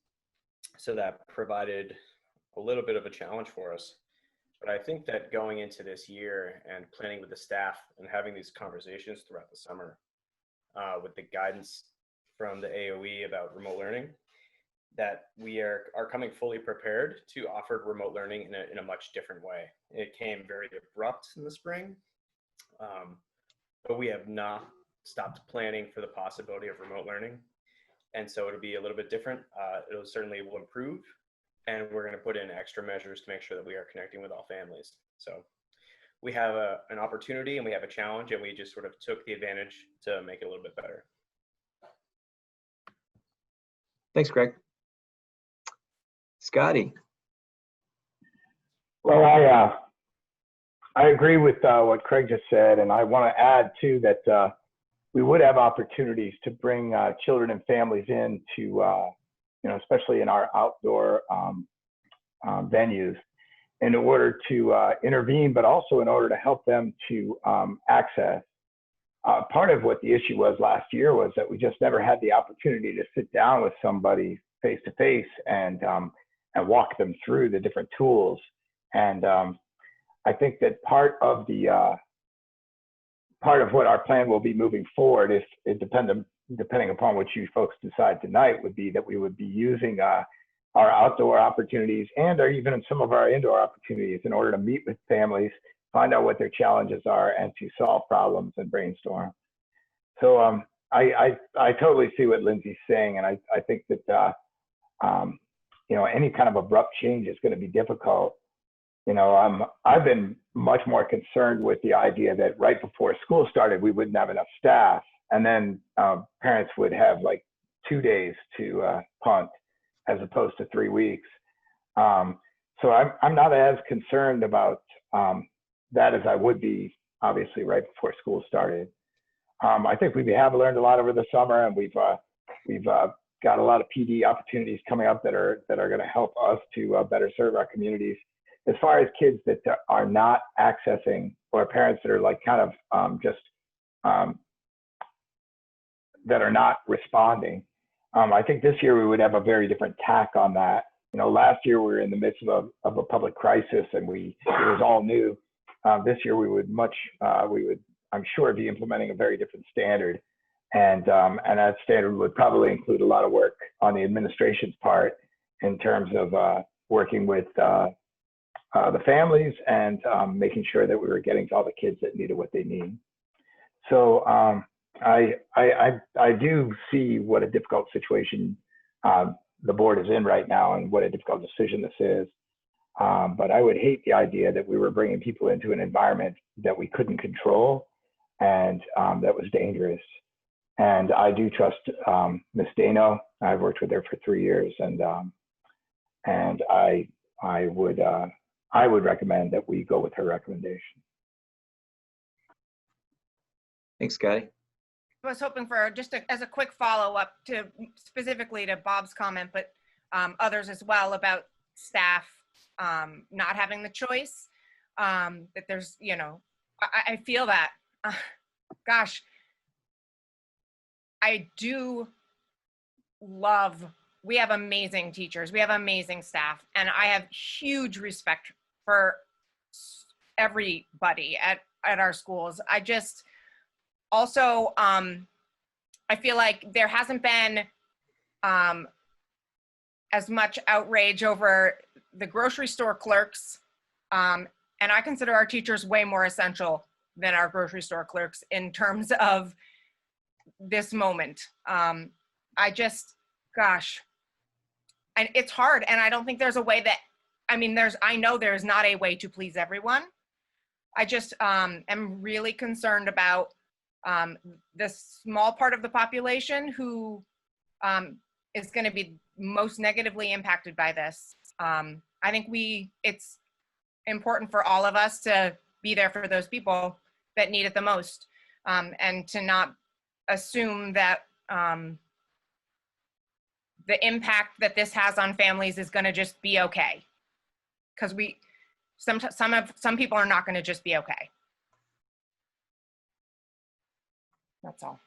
So that provided a little bit of a challenge for us. But I think that going into this year and planning with the staff and having these conversations throughout the summer with the guidance from the AOE about remote learning, that we are coming fully prepared to offer remote learning in a much different way. It came very abrupt in the spring, but we have not stopped planning for the possibility of remote learning. And so it'll be a little bit different. It'll certainly will improve. And we're going to put in extra measures to make sure that we are connecting with all families. So we have an opportunity and we have a challenge, and we just sort of took the advantage to make it a little bit better. Thanks, Craig. Scotty. Well, I agree with what Craig just said, and I want to add too that we would have opportunities to bring children and families in to especially in our outdoor venues, in order to intervene, but also in order to help them to access. Part of what the issue was last year was that we just never had the opportunity to sit down with somebody face to face and walk them through the different tools. And I think that part of what our plan will be moving forward, if it depending upon what you folks decide tonight, would be that we would be using our outdoor opportunities and or even in some of our indoor opportunities in order to meet with families, find out what their challenges are, and to solve problems and brainstorm. So I totally see what Lindsay's saying, and I think that any kind of abrupt change is going to be difficult. I've been much more concerned with the idea that right before school started, we wouldn't have enough staff, and then parents would have like 2 days to punt as opposed to 3 weeks. So I'm not as concerned about that as I would be, obviously, right before school started. I think we have learned a lot over the summer, and we've got a lot of PD opportunities coming up that are going to help us to better serve our communities. As far as kids that are not accessing, or parents that are like kind of that are not responding, I think this year we would have a very different tack on that. Last year we were in the midst of a public crisis, and it was all new. This year we would I'm sure, be implementing a very different standard, and that standard would probably include a lot of work on the administration's part in terms of working with the families and making sure that we were getting to all the kids that needed what they need. So I do see what a difficult situation the board is in right now, and what a difficult decision this is. But I would hate the idea that we were bringing people into an environment that we couldn't control. and that was dangerous. And I do trust Miss Dano. I've worked with her for 3 years, and I would recommend that we go with her recommendation. Thanks, Scotty. I was hoping for just as a quick follow-up to specifically to Bob's comment, but others as well, about staff not having the choice. That there's, you know, I feel that, gosh, I do love, we have amazing teachers, we have amazing staff, and I have huge respect for everybody at our schools. I just also, I feel like there hasn't been as much outrage over the grocery store clerks, and I consider our teachers way more essential than our grocery store clerks in terms of this moment. I just, gosh, and it's hard, and I don't think there's a way that, I mean, I know there's not a way to please everyone. I just am really concerned about the small part of the population who is going to be most negatively impacted by this. I think it's important for all of us to be there for those people that need it the most, and to not assume that the impact that this has on families is going to just be okay, because some people are not going to just be okay. That's all.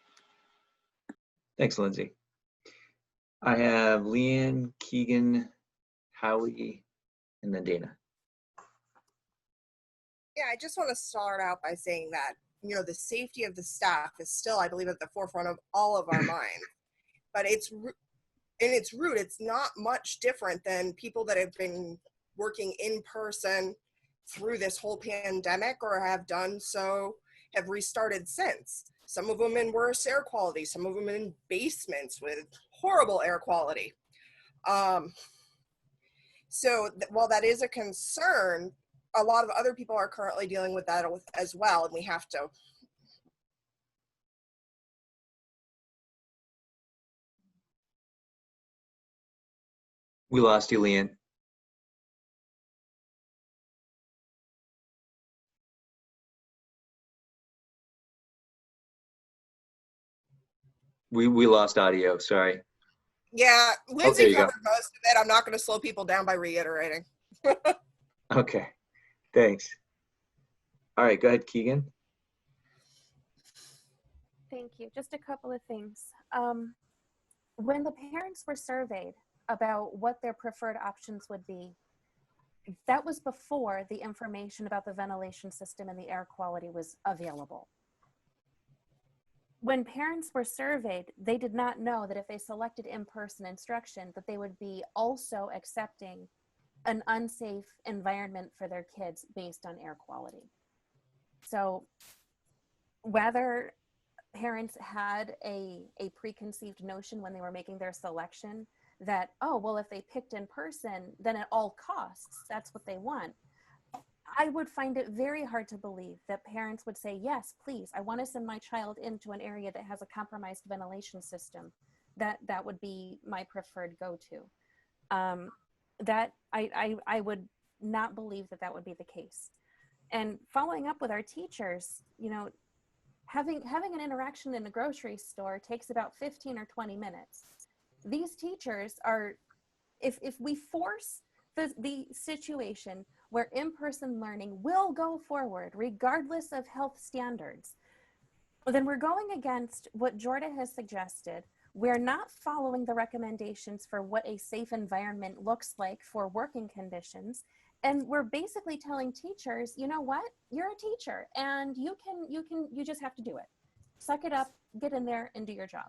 Thanks, Lindsay. I have Leanne, Keegan, Howie, and then Dana. Yeah, I just want to start out by saying that, you know, the safety of the staff is still, I believe, at the forefront of all of our minds. But in its root, it's not much different than people that have been working in person through this whole pandemic, or have done so, have restarted since. Some of them in worse air quality, some of them in basements with horrible air quality. So while that is a concern, a lot of other people are currently dealing with that as well, and we have to. We lost you, Leanne. We lost audio, sorry. Yeah, Lindsay there you go. covered most of it. I'm not going to slow people down by reiterating. Okay, thanks. All right, go ahead, Keegan. Thank you. Just a couple of things. When the parents were surveyed about what their preferred options would be, that was before the information about the ventilation system and the air quality was available. When parents were surveyed, they did not know that if they selected in-person instruction, that they would be also accepting an unsafe environment for their kids based on air quality. So whether parents had a preconceived notion when they were making their selection that, oh, well, if they picked in person, then at all costs, that's what they want. I would find it very hard to believe that parents would say, yes, please, I want to send my child into an area that has a compromised ventilation system. That would be my preferred go-to. That I would not believe that would be the case. And following up with our teachers, you know, having an interaction in a grocery store takes about 15 or 20 minutes. These teachers are, if we force the situation where in-person learning will go forward regardless of health standards, then we're going against what Jordan has suggested. We're not following the recommendations for what a safe environment looks like for working conditions. And we're basically telling teachers, you know what, you're a teacher and you just have to do it. Suck it up, get in there and do your job.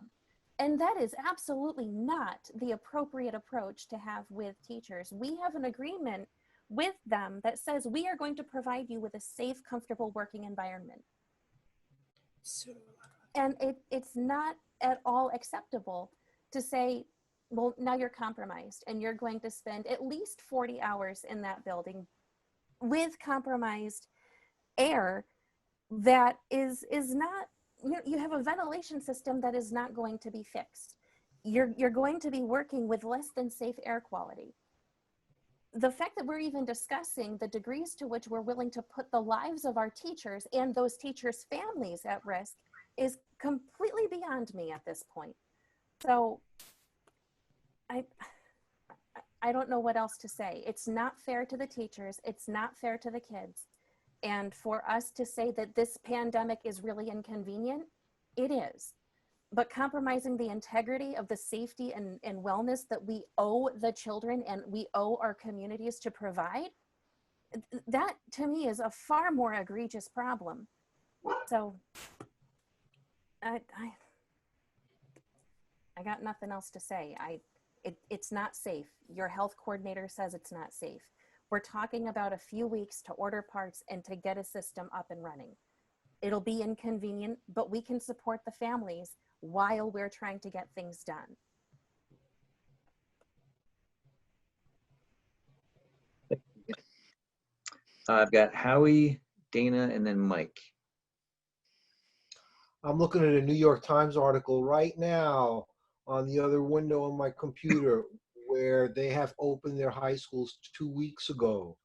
And that is absolutely not the appropriate approach to have with teachers. We have an agreement with them that says we are going to provide you with a safe, comfortable working environment. And it's not at all acceptable to say, well, now you're compromised and you're going to spend at least 40 hours in that building with compromised air that is not, you have a ventilation system that is not going to be fixed. You're going to be working with less than safe air quality. The fact that we're even discussing the degrees to which we're willing to put the lives of our teachers and those teachers' families at risk is completely beyond me at this point. So I don't know what else to say. It's not fair to the teachers. It's not fair to the kids. And for us to say that this pandemic is really inconvenient, it is. But compromising the integrity of the safety and wellness that we owe the children and we owe our communities to provide, that to me is a far more egregious problem. So I got nothing else to say. It's not safe. Your health coordinator says it's not safe. We're talking about a few weeks to order parts and to get a system up and running. It'll be inconvenient, but we can support the families while we're trying to get things done. I've got Howie, Dana, and then Mike. I'm looking at a New York Times article right now on the other window on my computer where they have opened their high schools 2 weeks ago.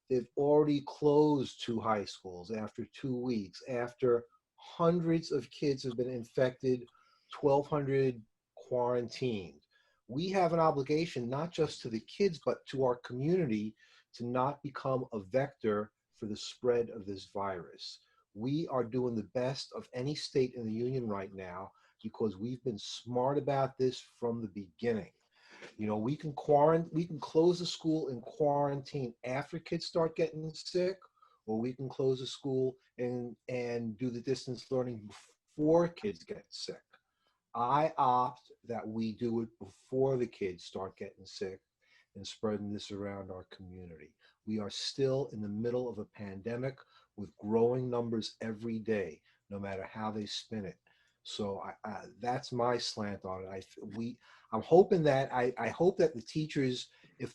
They've already closed 2 high schools after 2 weeks, after hundreds of kids have been infected, 1,200 quarantined. We have an obligation, not just to the kids, but to our community to not become a vector for the spread of this virus. We are doing the best of any state in the union right now because we've been smart about this from the beginning. You know, we can close the school and quarantine after kids start getting sick, or we can close the school and do the distance learning before kids get sick. I opt that we do it before the kids start getting sick and spreading this around our community. We are still in the middle of a pandemic with growing numbers every day, no matter how they spin it. So that's my slant on it. I'm hoping that I hope that the teachers, if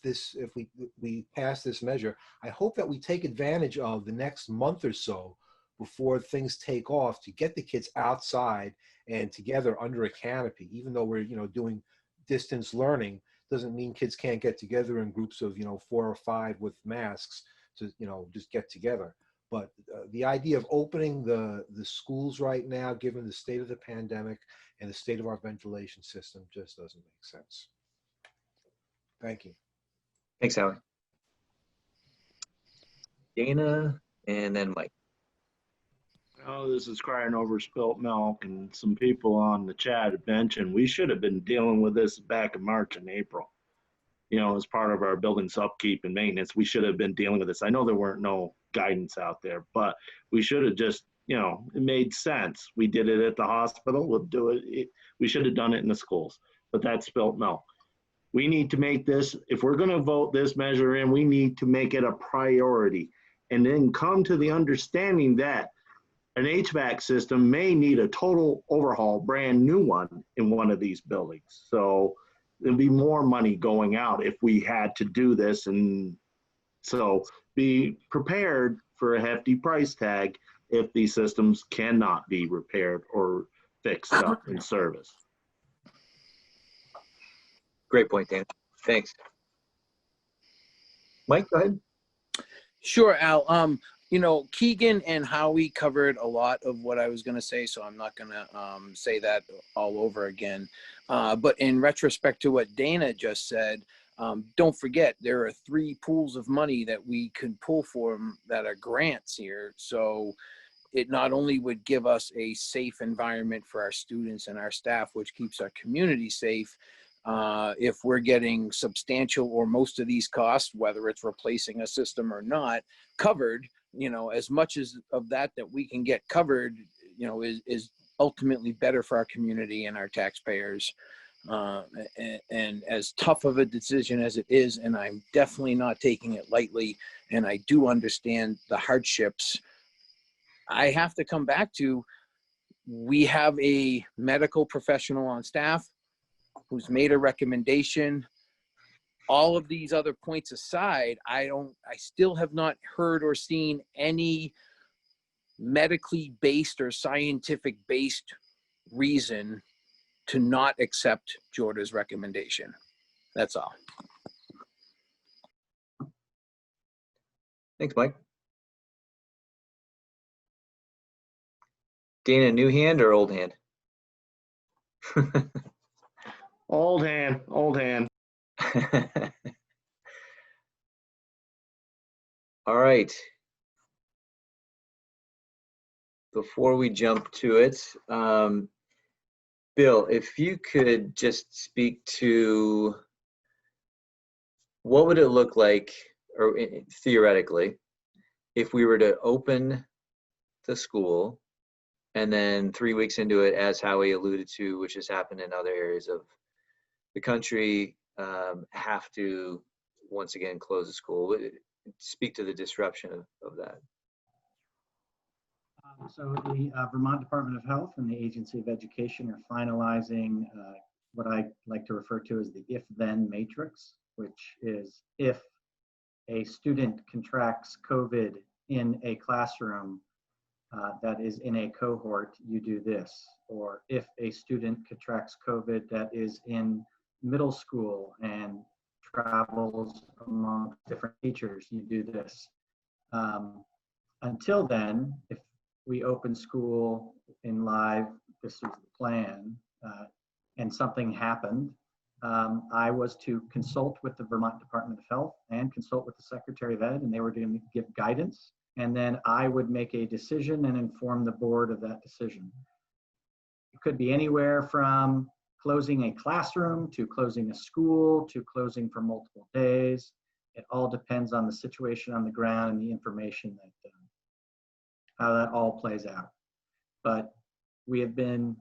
we pass this measure, I hope that we take advantage of the next month or so before things take off to get the kids outside and together under a canopy. Even though we're doing distance learning, doesn't mean kids can't get together in groups of 4 or 5 with masks to just get together. But the idea of opening the schools right now, given the state of the pandemic and the state of our ventilation system, just doesn't make sense. Thank you. Thanks, Howie. Dana, and then Mike. Oh, this is crying over spilt milk, and some people on the chat had mentioned we should have been dealing with this back in March and April. As part of our building's upkeep and maintenance, we should have been dealing with this. I know there weren't no guidance out there, but we should have just, it made sense. We did it at the hospital, we'll do it. We should have done it in the schools, but that's spilt milk. We need to make this, if we're going to vote this measure in, we need to make it a priority and then come to the understanding that an HVAC system may need a total overhaul, brand new one in one of these buildings. So there'll be more money going out if we had to do this. And so be prepared for a hefty price tag if these systems cannot be repaired or fixed up in service. Great point, Dan. Thanks. Mike, go ahead. Sure, Al. Keegan and Howie covered a lot of what I was going to say, so I'm not going to say that all over again. But in retrospect to what Dana just said, don't forget there are 3 pools of money that we can pull from that are grants here. So it not only would give us a safe environment for our students and our staff, which keeps our community safe, if we're getting substantial or most of these costs, whether it's replacing a system or not, covered, as much as of that we can get covered, is ultimately better for our community and our taxpayers. And as tough of a decision as it is, and I'm definitely not taking it lightly, and I do understand the hardships, I have to come back to, we have a medical professional on staff who's made a recommendation. All of these other points aside, I still have not heard or seen any medically based or scientific based reason to not accept Jorda's recommendation. That's all. Thanks, Mike. Dana, new hand or old hand? Old hand, old hand. All right. Before we jump to it, Bill, if you could just speak to what would it look like, or theoretically, if we were to open the school and then 3 weeks into it, as Howie alluded to, which has happened in other areas of the country, have to once again close the school. Speak to the disruption of that. So the Vermont Department of Health and the Agency of Education are finalizing what I like to refer to as the if-then matrix, which is if a student contracts COVID in a classroom that is in a cohort, you do this. Or if a student contracts COVID that is in middle school and travels among different teachers, you do this. Until then, if we open school in live, this is the plan, and something happened, I was to consult with the Vermont Department of Health and consult with the Secretary of Ed, and they were going to give guidance. And then I would make a decision and inform the board of that decision. It could be anywhere from closing a classroom to closing a school to closing for multiple days. It all depends on the situation on the ground and the information that how that all plays out. But we have been,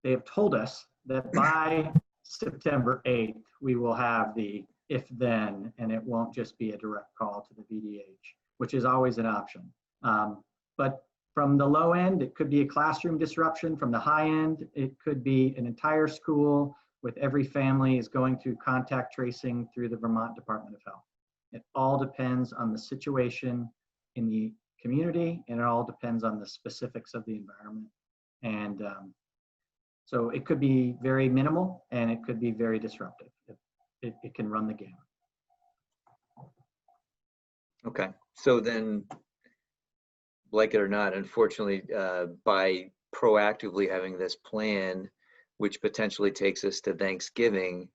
they have told us that by September 8th, we will have the if then, and it won't just be a direct call to the VDH, which is always an option. But from the low end, it could be a classroom disruption. From the high end, it could be an entire school with every family is going through contact tracing through the Vermont Department of Health. It all depends on the situation in the community, and it all depends on the specifics of the environment. And so it could be very minimal, and it could be very disruptive. It can run the gamut. Okay, so then, like it or not, unfortunately, by proactively having this plan, which potentially takes us to Thanksgiving,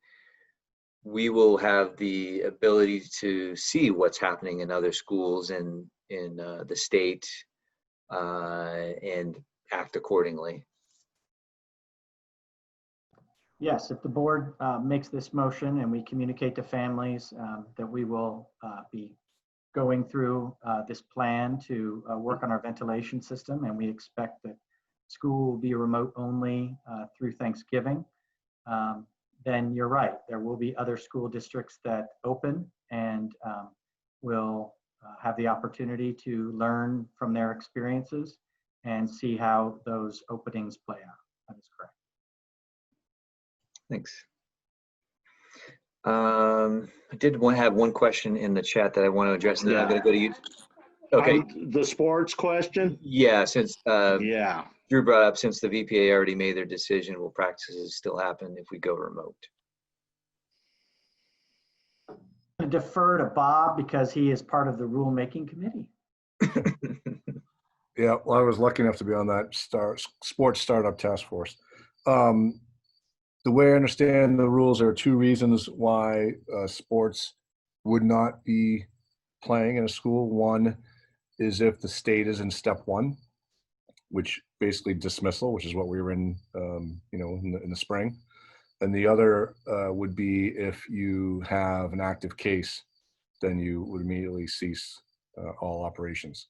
we will have the ability to see what's happening in other schools and in the state and act accordingly. Yes, if the board makes this motion and we communicate to families that we will be going through this plan to work on our ventilation system, and we expect that school will be remote only through Thanksgiving, then you're right. There will be other school districts that open and will have the opportunity to learn from their experiences and see how those openings play out. That is correct. Thanks. I did want to have one question in the chat that I want to address, and then I'm going to go to you. Okay. The sports question? Yeah, since yeah, Drew brought up, since the VPA already made their decision, will practices still happen if we go remote? I defer to Bob because he is part of the rulemaking committee. Yeah, well, I was lucky enough to be on that sports startup task force. The way I understand the rules, there are two reasons why sports would not be playing in a school. One is if the state is in step one, which basically dismissal, which is what we were in, in the spring. And the other would be if you have an active case, then you would immediately cease all operations.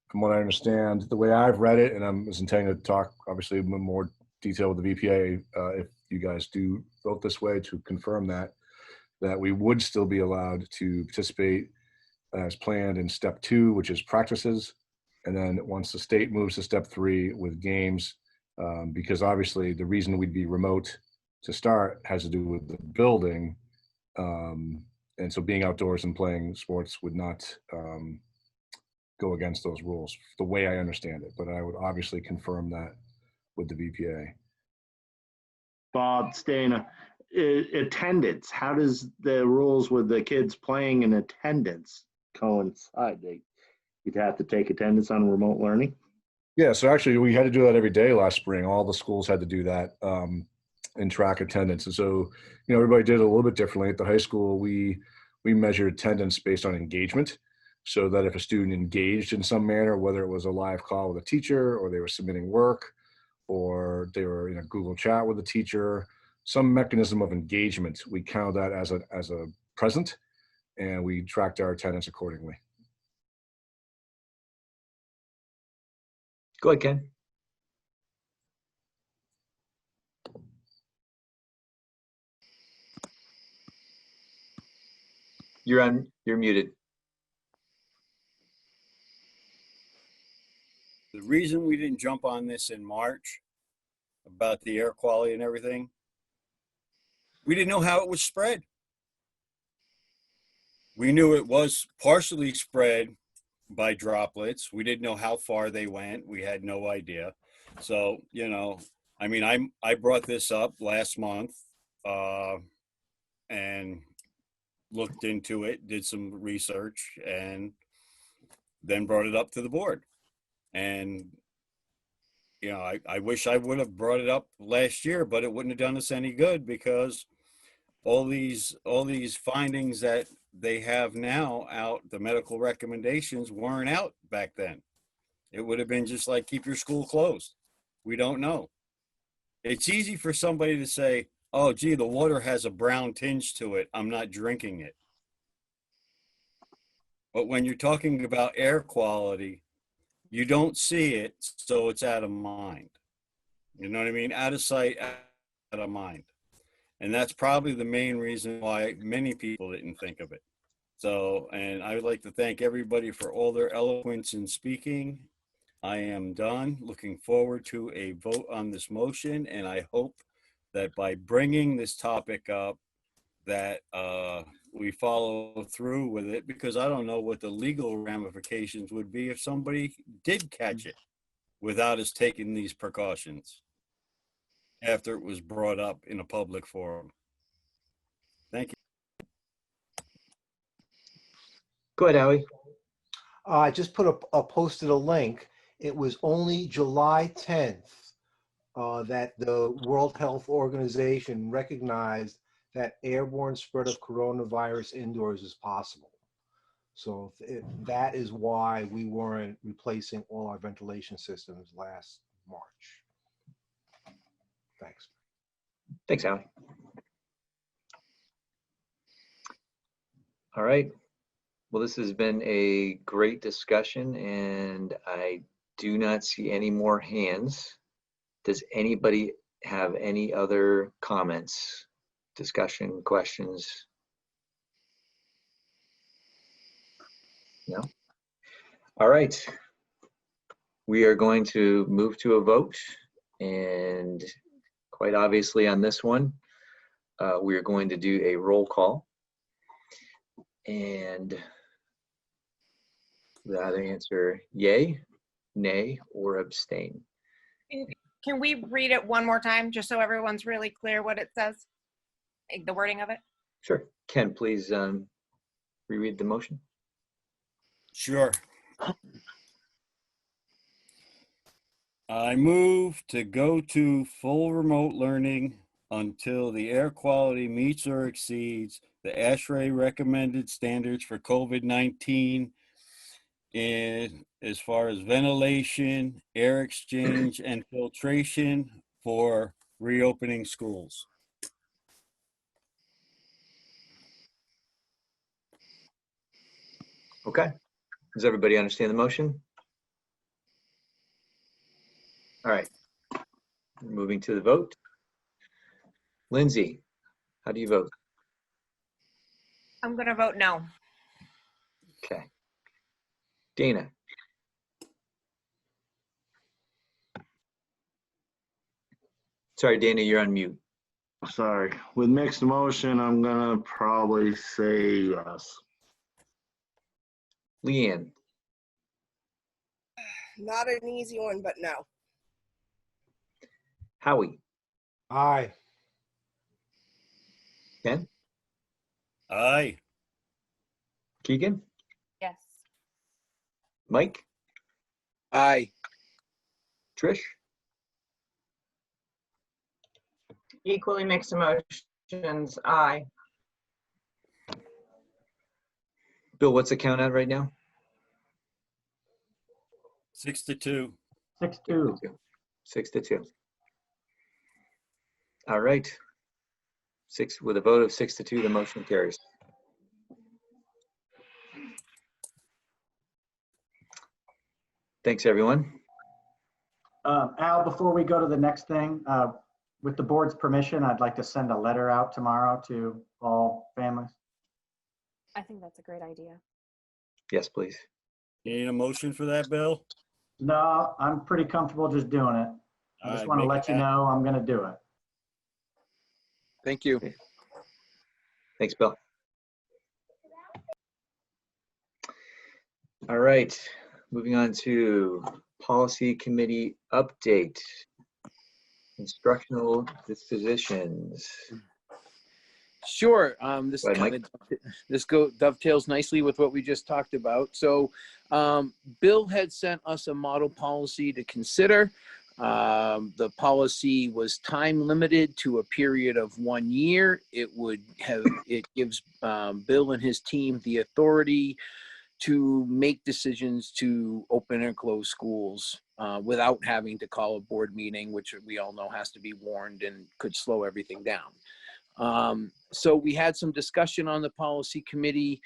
From what I understand, the way I've read it, and I was intending to talk obviously in more detail with the VPA, if you guys do vote this way, to confirm that we would still be allowed to participate as planned in step two, which is practices. And then once the state moves to step three with games, because obviously the reason we'd be remote to start has to do with the building. And so being outdoors and playing sports would not go against those rules, the way I understand it. But I would obviously confirm that with the VPA. Bob, Stana, attendance, how does the rules with the kids playing in attendance coincide? You'd have to take attendance on remote learning? Yeah, so actually we had to do that every day last spring. All the schools had to do that and track attendance. And so, everybody did it a little bit differently. At the high school, we measured attendance based on engagement. So that if a student engaged in some manner, whether it was a live call with a teacher or they were submitting work or they were in a Google chat with a teacher, some mechanism of engagement, we count that as a present, and we tracked our attendance accordingly. Go ahead, Ken. You're muted. The reason we didn't jump on this in March about the air quality and everything, we didn't know how it would spread. We knew it was partially spread by droplets. We didn't know how far they went. We had no idea. So, I brought this up last month and looked into it, did some research, and then brought it up to the board. And, I wish I would have brought it up last year, but it wouldn't have done us any good because all these findings that they have now out, the medical recommendations weren't out back then. It would have been just like, keep your school closed. We don't know. It's easy for somebody to say, oh, gee, the water has a brown tinge to it, I'm not drinking it. But when you're talking about air quality, you don't see it, so it's out of mind. You know what I mean? Out of sight, out of mind. And that's probably the main reason why many people didn't think of it. So, and I would like to thank everybody for all their eloquence in speaking. I am done. Looking forward to a vote on this motion, and I hope that by bringing this topic up, that we follow through with it, because I don't know what the legal ramifications would be if somebody did catch it without us taking these precautions after it was brought up in a public forum. Thank you. Go ahead, Howie. I just posted a link. It was only July 10th that the World Health Organization recognized that airborne spread of coronavirus indoors is possible. So that is why we weren't replacing all our ventilation systems last March. Thanks. Thanks, Howie. All right. Well, this has been a great discussion, and I do not see any more hands. Does anybody have any other comments, discussion, questions? No? All right. We are going to move to a vote, and quite obviously on this one, we are going to do a roll call. And that answer yay, nay, or abstain. Can we read it one more time, just so everyone's really clear what it says, like the wording of it? Sure. Ken, please reread the motion. Sure. I move to go to full remote learning until the air quality meets or exceeds the ASHRAE recommended standards for COVID-19 in as far as ventilation, air exchange, and filtration for reopening schools. Okay. Does everybody understand the motion? All right. We're moving to the vote. Lindsay, how do you vote? I'm going to vote no. Okay. Dana. Sorry, Dana, you're on mute. Sorry. With mixed emotion, I'm gonna probably say yes. Leanne, Not an easy one, but no. Howie, Aye. Ken, Aye. Keegan, Yes. Mike, Aye. Trish, Equally mixed emotions, aye. Bill, what's the count at right now? 6-2. 6-2. 6-2. All right. With a vote of 6-2, the motion carries. Thanks, everyone. Al, before we go to the next thing, with the board's permission, I'd like to send a letter out tomorrow to all families. I think that's a great idea. Yes, please. You need a motion for that, Bill? No, I'm pretty comfortable just doing it. I just Alright, want to make let it you know I'm going to do it. Thank you. Thanks, Bill. All right, moving on to policy committee update. Instructional dispositions. Sure. This Go ahead, kind of dovetails nicely with what we just talked about. So, Bill had sent us a model policy to consider. The policy was time limited to a period of 1 year. It gives Bill and his team the authority to make decisions to open and close schools without having to call a board meeting, which we all know has to be warned and could slow everything down. So we had some discussion on the policy committee.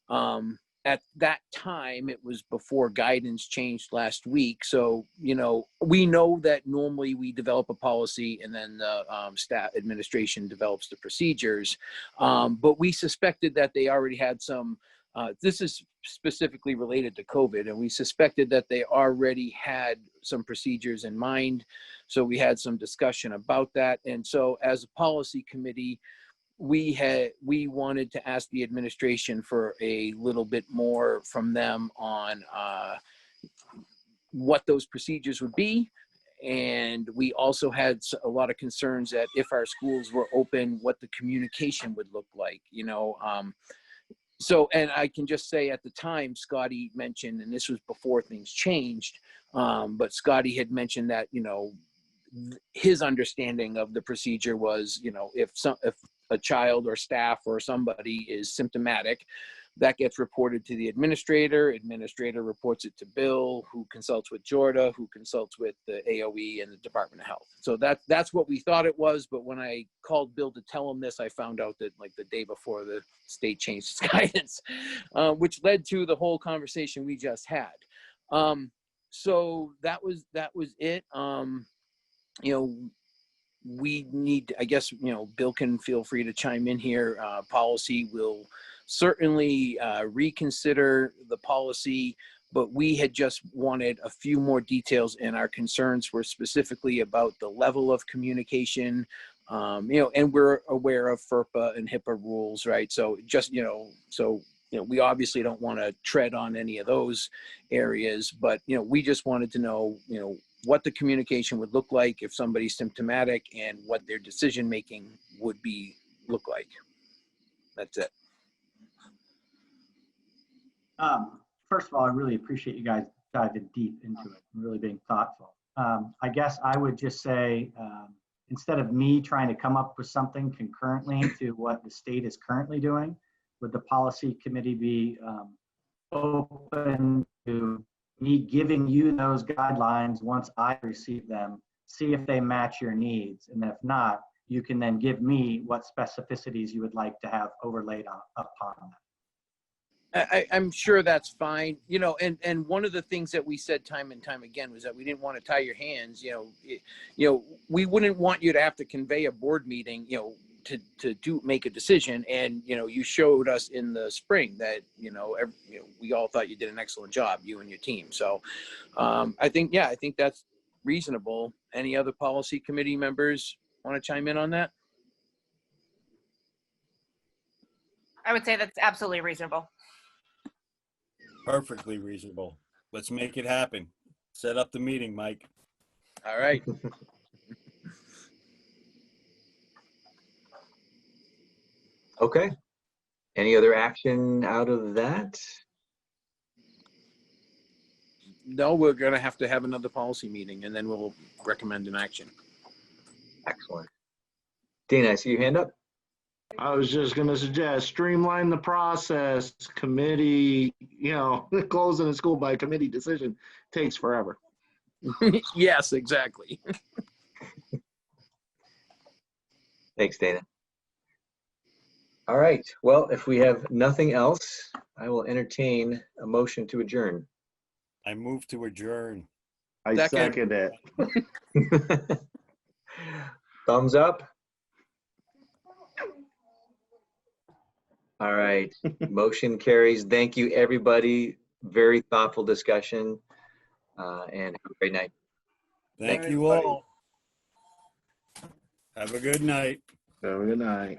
At that time, it was before guidance changed last week. So, we know that normally we develop a policy and then the staff administration develops the procedures. But we suspected that they already had some, this is specifically related to COVID, and we suspected that they already had some procedures in mind. So we had some discussion about that. And so as a policy committee, we wanted to ask the administration for a little bit more from them on what those procedures would be. And we also had a lot of concerns that if our schools were open, what the communication would look like, So, and I can just say at the time, Scotty mentioned, and this was before things changed, but Scotty had mentioned that, his understanding of the procedure was, if a child or staff or somebody is symptomatic, that gets reported to the administrator reports it to Bill, who consults with Jorda, who consults with the AOE and the Department of Health. So that's what we thought it was. But when I called Bill to tell him this, I found out that like the day before the state changed its guidance, which led to the whole conversation we just had. So that was it. We need, I guess, Bill can feel free to chime in here. Policy will certainly reconsider the policy, but we had just wanted a few more details, and our concerns were specifically about the level of communication, and we're aware of FERPA and HIPAA rules, right? So just, we obviously don't want to tread on any of those areas, but, we just wanted to know, what the communication would look like if somebody's symptomatic and what their decision-making would look like. That's it. First of all, I really appreciate you guys diving deep into it and really being thoughtful. I guess I would just say, instead of me trying to come up with something concurrently to what the state is currently doing, would the policy committee be open to me giving you those guidelines once I receive them, see if they match your needs. And if not, you can then give me what specificities you would like to have overlaid upon them. I'm sure that's fine. And one of the things that we said time and time again was that we didn't want to tie your hands. We wouldn't want you to have to convey a board meeting, to make a decision. And, you showed us in the spring that, we all thought you did an excellent job, you and your team. So I think that's reasonable. Any other policy committee members want to chime in on that? I would say that's absolutely reasonable. Perfectly reasonable. Let's make it happen. Set up the meeting, Mike. All right. Okay. Any other action out of that? No, we're gonna have to have another policy meeting and then we'll recommend an action. Excellent. Dana, I see your hand up. I was just going to suggest streamline the process. Committee, closing a school by committee decision takes forever. Yes, exactly. Thanks, Dana. All right. Well, if we have nothing else, I will entertain a motion to adjourn. I move to adjourn. I Second. second it. Thumbs up. All right. Motion carries. Thank you, everybody. Very thoughtful discussion. And have a great night. Thank you all. Have a good night. Have a good night.